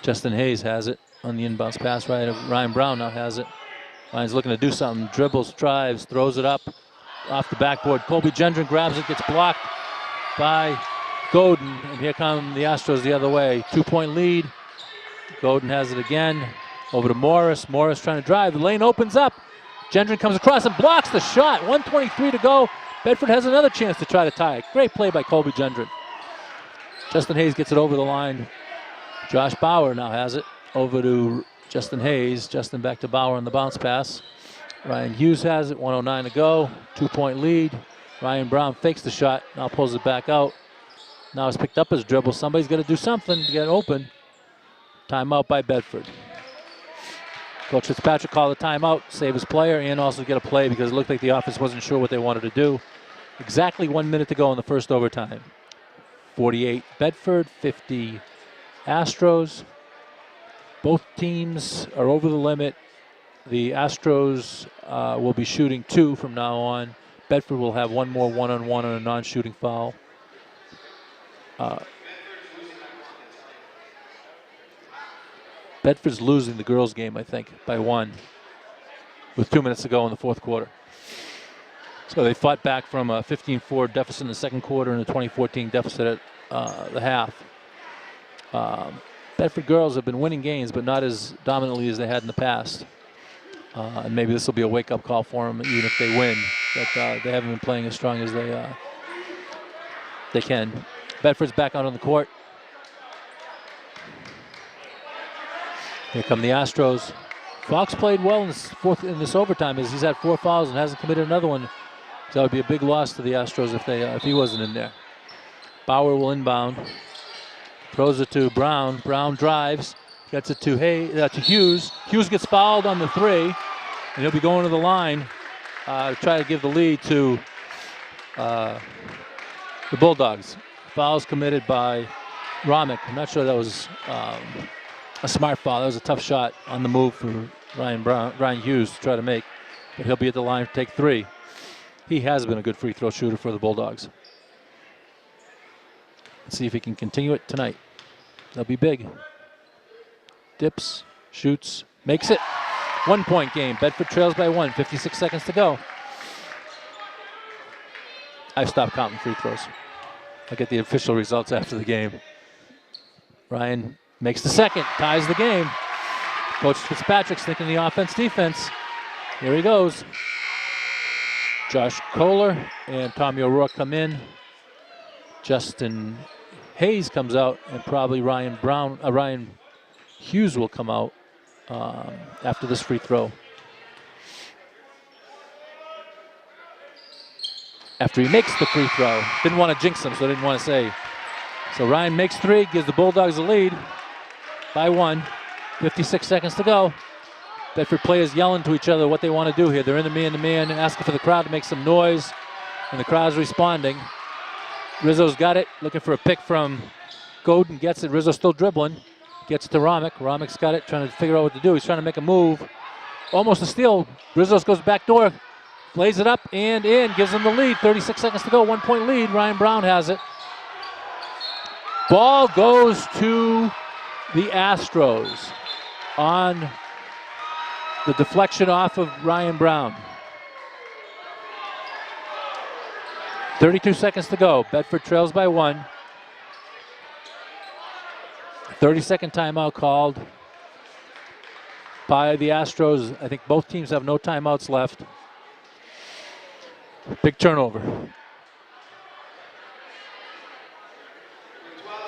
Justin Hayes has it on the inbounds pass. Ryan Brown now has it. Ryan's looking to do something. Dribbles, drives, throws it up off the backboard. Colby Gendron grabs it, gets blocked by Godin. And here come the Astros the other way. 2-point lead. Godin has it again. Over to Morris. Morris trying to drive. The lane opens up. Gendron comes across and blocks the shot. 1:23 to go. Bedford has another chance to try to tie it. Great play by Colby Gendron. Justin Hayes gets it over the line. Josh Bauer now has it. Over to Justin Hayes. Justin back to Bauer on the bounce pass. Ryan Hughes has it. 1:09 to go. 2-point lead. Ryan Brown fakes the shot. Now pulls it back out. Now it's picked up his dribble. Somebody's got to do something to get open. Timeout by Bedford. Coach Fitzpatrick called a timeout, save his player, and also get a play because it looked like the offense wasn't sure what they wanted to do. Exactly 1 minute to go in the first overtime. 48 Bedford, 50 Astros. Both teams are over the limit. The Astros will be shooting 2 from now on. Bedford will have one more one-on-one on a non-shooting foul. Bedford's losing the girls' game, I think, by 1 with 2 minutes to go in the fourth quarter. So they fought back from a 15-4 deficit in the second quarter and a 20-14 deficit at the half. Bedford girls have been winning games, but not as dominantly as they had in the past. And maybe this will be a wake-up call for them, even if they win. But they haven't been playing as strong as they can. Bedford's back out on the court. Here come the Astros. Fox played well in this overtime as he's had 4 fouls and hasn't committed another one. So that would be a big loss to the Astros if he wasn't in there. Bauer will inbound. Throws it to Brown. Brown drives. Gets it to Hughes. Hughes gets fouled on the 3. And he'll be going to the line to try to give the lead to the Bulldogs. Fouls committed by Romick. I'm not sure that was a smart foul. That was a tough shot on the move for Ryan Hughes to try to make. But he'll be at the line to take 3. He has been a good free throw shooter for the Bulldogs. Let's see if he can continue it tonight. That'll be big. Dips, shoots, makes it. 1-point game. Bedford trails by 1. 56 seconds to go. I've stopped counting free throws. I get the official results after the game. Ryan makes the second, ties the game. Coach Fitzpatrick's thinking the offense, defense. Here he goes. Josh Kohler and Tommy O'Rourke come in. Justin Hayes comes out, and probably Ryan Hughes will come out after this free throw. After he makes the free throw. Didn't want to jinx him, so I didn't want to say. So Ryan makes 3, gives the Bulldogs a lead by 1. 56 seconds to go. Bedford players yelling to each other what they want to do here. They're in the man-to-man, asking for the crowd to make some noise, and the crowd's responding. Rizzo's got it, looking for a pick from Godin, gets it. Rizzo still dribbling, gets it to Romick. Romick's got it, trying to figure out what to do. He's trying to make a move. Almost a steal. Rizzo goes back door, lays it up and in, gives them the lead. 36 seconds to go, 1-point lead. Ryan Brown has it. Ball goes to the Astros on the deflection off of Ryan Brown. 32 seconds to go. Bedford trails by 1. 30-second timeout called by the Astros. I think both teams have no timeouts left. Big turnover. 12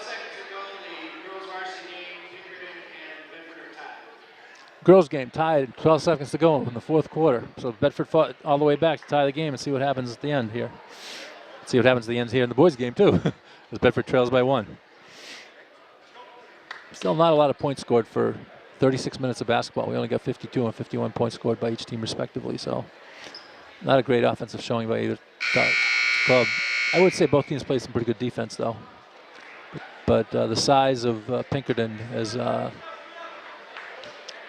seconds to go in the girls varsity game. Pinkerton and Bedford are tied. Girls game tied. 12 seconds to go in the fourth quarter. So Bedford fought all the way back to tie the game and see what happens at the end here. See what happens at the end here in the boys game too. As Bedford trails by 1. Still not a lot of points scored for 36 minutes of basketball. We only got 52 and 51 points scored by each team respectively. So not a great offensive showing by either club. I would say both teams played some pretty good defense though. But the size of Pinkerton has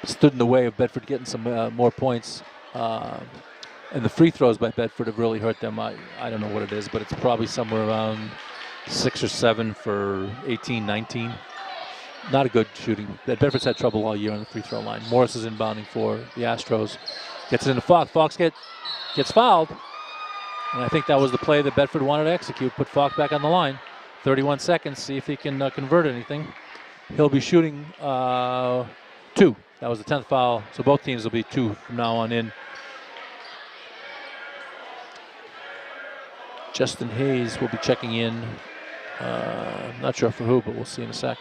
stood in the way of Bedford getting some more points. And the free throws by Bedford have really hurt them. I don't know what it is, but it's probably somewhere around 6 or 7 for 18, 19. Not a good shooting. Bedford's had trouble all year on the free throw line. Morris is inbounding for the Astros. Gets it into Falk. Falk gets fouled. And I think that was the play that Bedford wanted to execute. Put Falk back on the line. 31 seconds. See if he can convert anything. He'll be shooting 2. That was the 10th foul. So both teams will be 2 from now on in. Justin Hayes will be checking in. Not sure for who, but we'll see in a sec.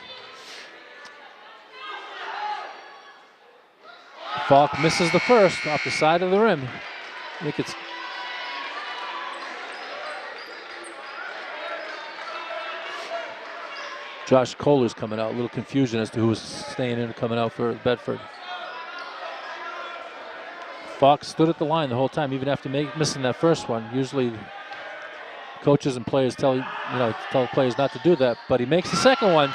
Falk misses the first off the side of the rim. I think it's Josh Kohler's coming out. A little confusion as to who was staying in and coming out for Bedford. Falk stood at the line the whole time, even after missing that first one. Usually coaches and players tell players not to do that, but he makes the second one.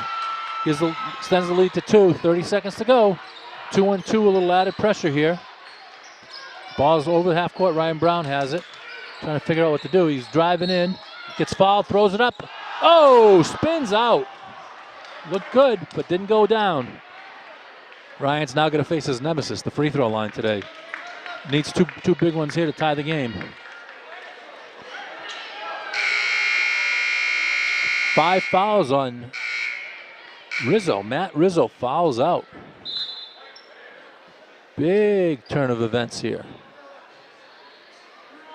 Extends the lead to 2. 30 seconds to go. 2-on-2, a little added pressure here. Ball's over the half court. Ryan Brown has it. Trying to figure out what to do. He's driving in. Gets fouled, throws it up. Oh, spins out. Looked good, but didn't go down. Ryan's now going to face his nemesis, the free throw line today. Needs two big ones here to tie the game. 5 fouls on Rizzo. Matt Rizzo fouls out. Big turn of events here.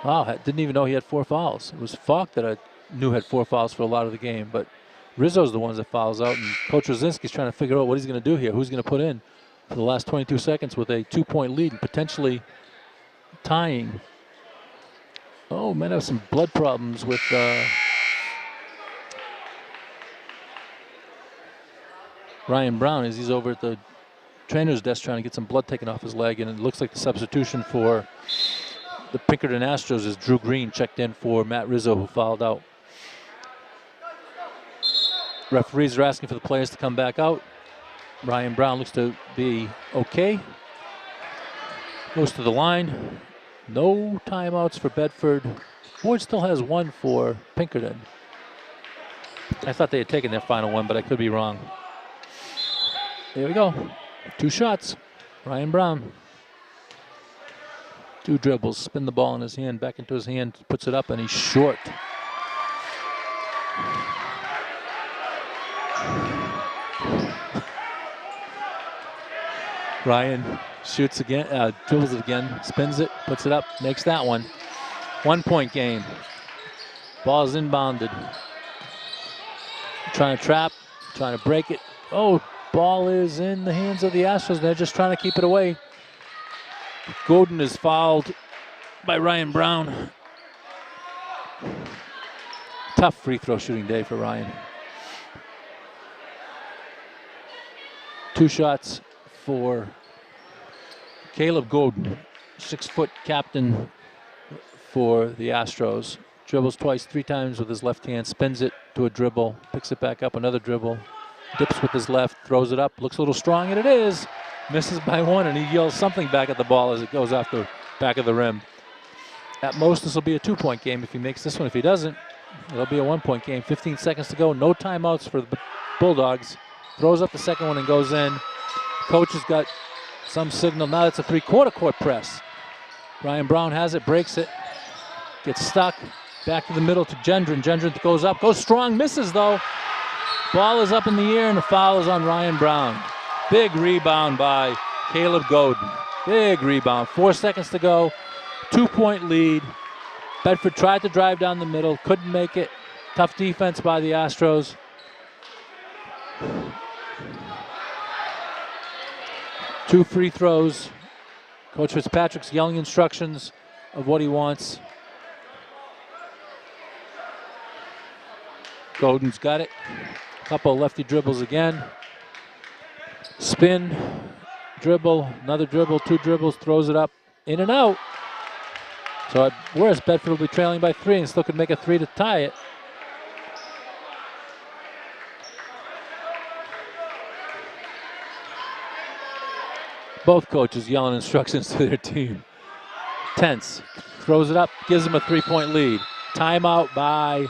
Wow, didn't even know he had 4 fouls. It was Falk that I knew had 4 fouls for a lot of the game, but Rizzo's the one that fouls out, and Coach Rosinski's trying to figure out what he's going to do here. Who's going to put in for the last 22 seconds with a 2-point lead and potentially tying. Oh, might have some blood problems with Ryan Brown as he's over at the trainer's desk trying to get some blood taken off his leg, and it looks like the substitution for the Pinkerton Astros is Drew Green, checked in for Matt Rizzo, who fouled out. Referees are asking for the players to come back out. Ryan Brown looks to be okay. Goes to the line. No timeouts for Bedford. Boyd still has 1 for Pinkerton. I thought they had taken their final one, but I could be wrong. Here we go. 2 shots. Ryan Brown. 2 dribbles. Spin the ball in his hand, back into his hand, puts it up, and he's short. Ryan shoots again, dribbles it again, spins it, puts it up, makes that one. 1-point game. Ball's inbounded. Trying to trap, trying to break it. Oh, ball is in the hands of the Astros. They're just trying to keep it away. Godin is fouled by Ryan Brown. Tough free throw shooting day for Ryan. 2 shots for Caleb Godin, 6-foot captain for the Astros. Dribbles twice, 3 times with his left hand, spins it to a dribble, picks it back up, another dribble, dips with his left, throws it up, looks a little strong, and it is. Misses by 1, and he yells something back at the ball as it goes off the back of the rim. At most, this will be a 2-point game if he makes this one. If he doesn't, it'll be a 1-point game. 15 seconds to go. No timeouts for Bulldogs. Throws up the second one and goes in. Coach has got some signal. Now it's a three-quarter court press. Ryan Brown has it, breaks it, gets stuck. Back to the middle to Gendron. Gendron goes up, goes strong, misses though. Ball is up in the air and the foul is on Ryan Brown. Big rebound by Caleb Godin. Big rebound. 4 seconds to go. 2-point lead. Bedford tried to drive down the middle, couldn't make it. Tough defense by the Astros. Two free throws. Coach Fitzpatrick's yelling instructions of what he wants. Godin's got it. Couple of lefty dribbles again. Spin, dribble, another dribble, two dribbles, throws it up, in and out. So at worst, Bedford will be trailing by 3 and still could make a 3 to tie it. Both coaches yelling instructions to their team. Tense, throws it up, gives them a 3-point lead. Timeout by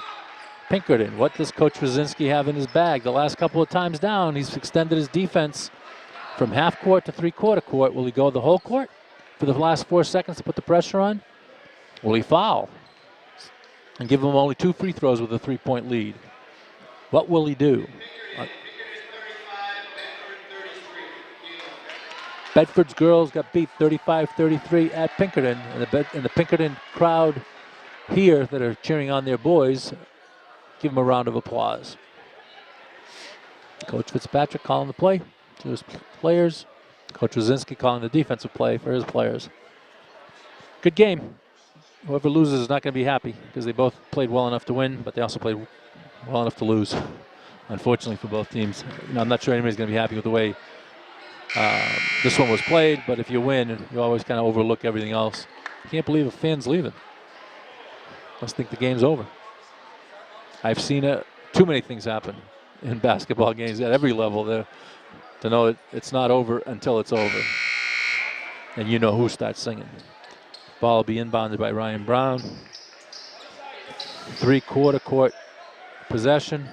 Pinkerton. What does Coach Brzezinski have in his bag? The last couple of times down, he's extended his defense from half court to three-quarter court. Will he go the whole court for the last 4 seconds to put the pressure on? Will he foul and give them only 2 free throws with a 3-point lead? What will he do? Bedford's girls got beat 35-33 at Pinkerton, and the Pinkerton crowd here that are cheering on their boys, give them a round of applause. Coach Fitzpatrick calling the play to his players. Coach Brzezinski calling the defensive play for his players. Good game. Whoever loses is not going to be happy because they both played well enough to win, but they also played well enough to lose, unfortunately for both teams. I'm not sure anybody's going to be happy with the way this one was played, but if you win, you always kind of overlook everything else. Can't believe a fan's leaving. Must think the game's over. I've seen too many things happen in basketball games at every level there to know it's not over until it's over. And you know who starts singing. Ball will be inbounded by Ryan Brown. Three-quarter court possession.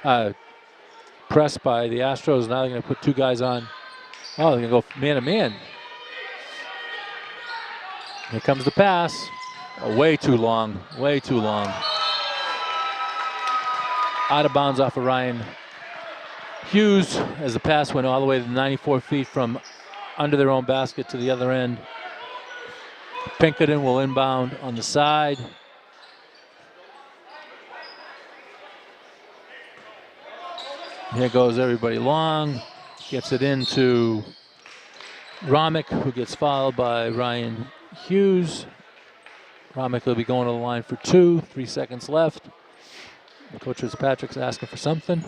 Pressed by the Astros. Now they're going to put 2 guys on. Oh, they're going to go man-to-man. Here comes the pass. Oh, way too long. Way too long. Out of bounds off of Ryan Hughes as the pass went all the way to 94 feet from under their own basket to the other end. Pinkerton will inbound on the side. Here goes everybody long. Gets it into Romick, who gets fouled by Ryan Hughes. Romick will be going to the line for 2. 3 seconds left. Coach Fitzpatrick's asking for something.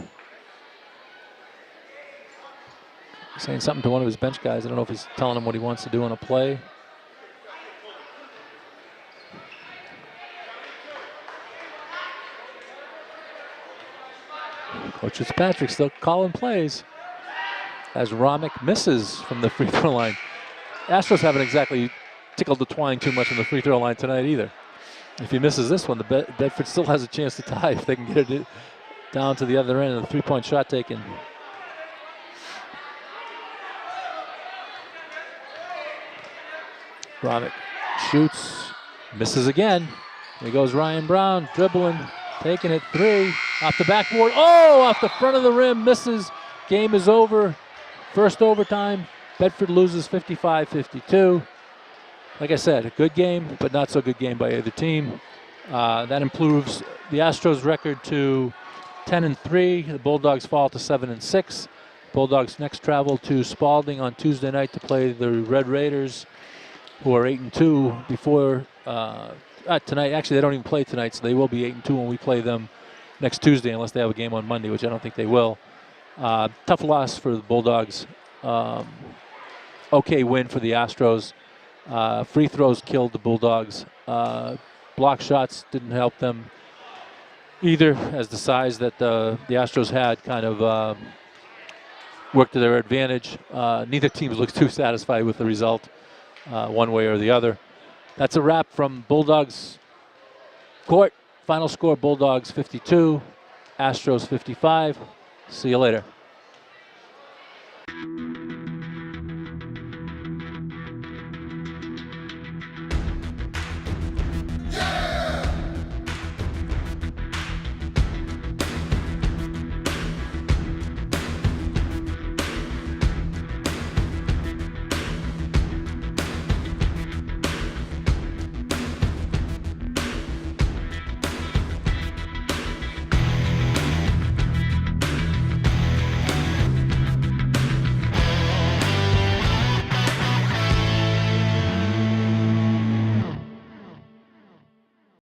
Saying something to one of his bench guys. I don't know if he's telling him what he wants to do on a play. Coach Fitzpatrick still calling plays as Romick misses from the free throw line. Astros haven't exactly tickled the twine too much on the free throw line tonight either. If he misses this one, the Bedford still has a chance to tie if they can get it down to the other end of the 3-point shot taken. Romick shoots, misses again. Here goes Ryan Brown, dribbling, taking it 3, off the backboard. Oh, off the front of the rim, misses. Game is over. First overtime. Bedford loses 55-52. Like I said, a good game, but not so good game by either team. That improves the Astros record to 10-3. The Bulldogs fall to 7-6. Bulldogs next travel to Spalding on Tuesday night to play the Red Raiders, who are 8-2 before tonight. Actually, they don't even play tonight, so they will be 8-2 when we play them next Tuesday, unless they have a game on Monday, which I don't think they will. Tough loss for the Bulldogs. Okay win for the Astros. Free throws killed the Bulldogs. Block shots didn't help them either, as the size that the Astros had kind of worked to their advantage. Neither team looks too satisfied with the result one way or the other. That's a wrap from Bulldogs court. Final score, Bulldogs 52, Astros 55. See you later.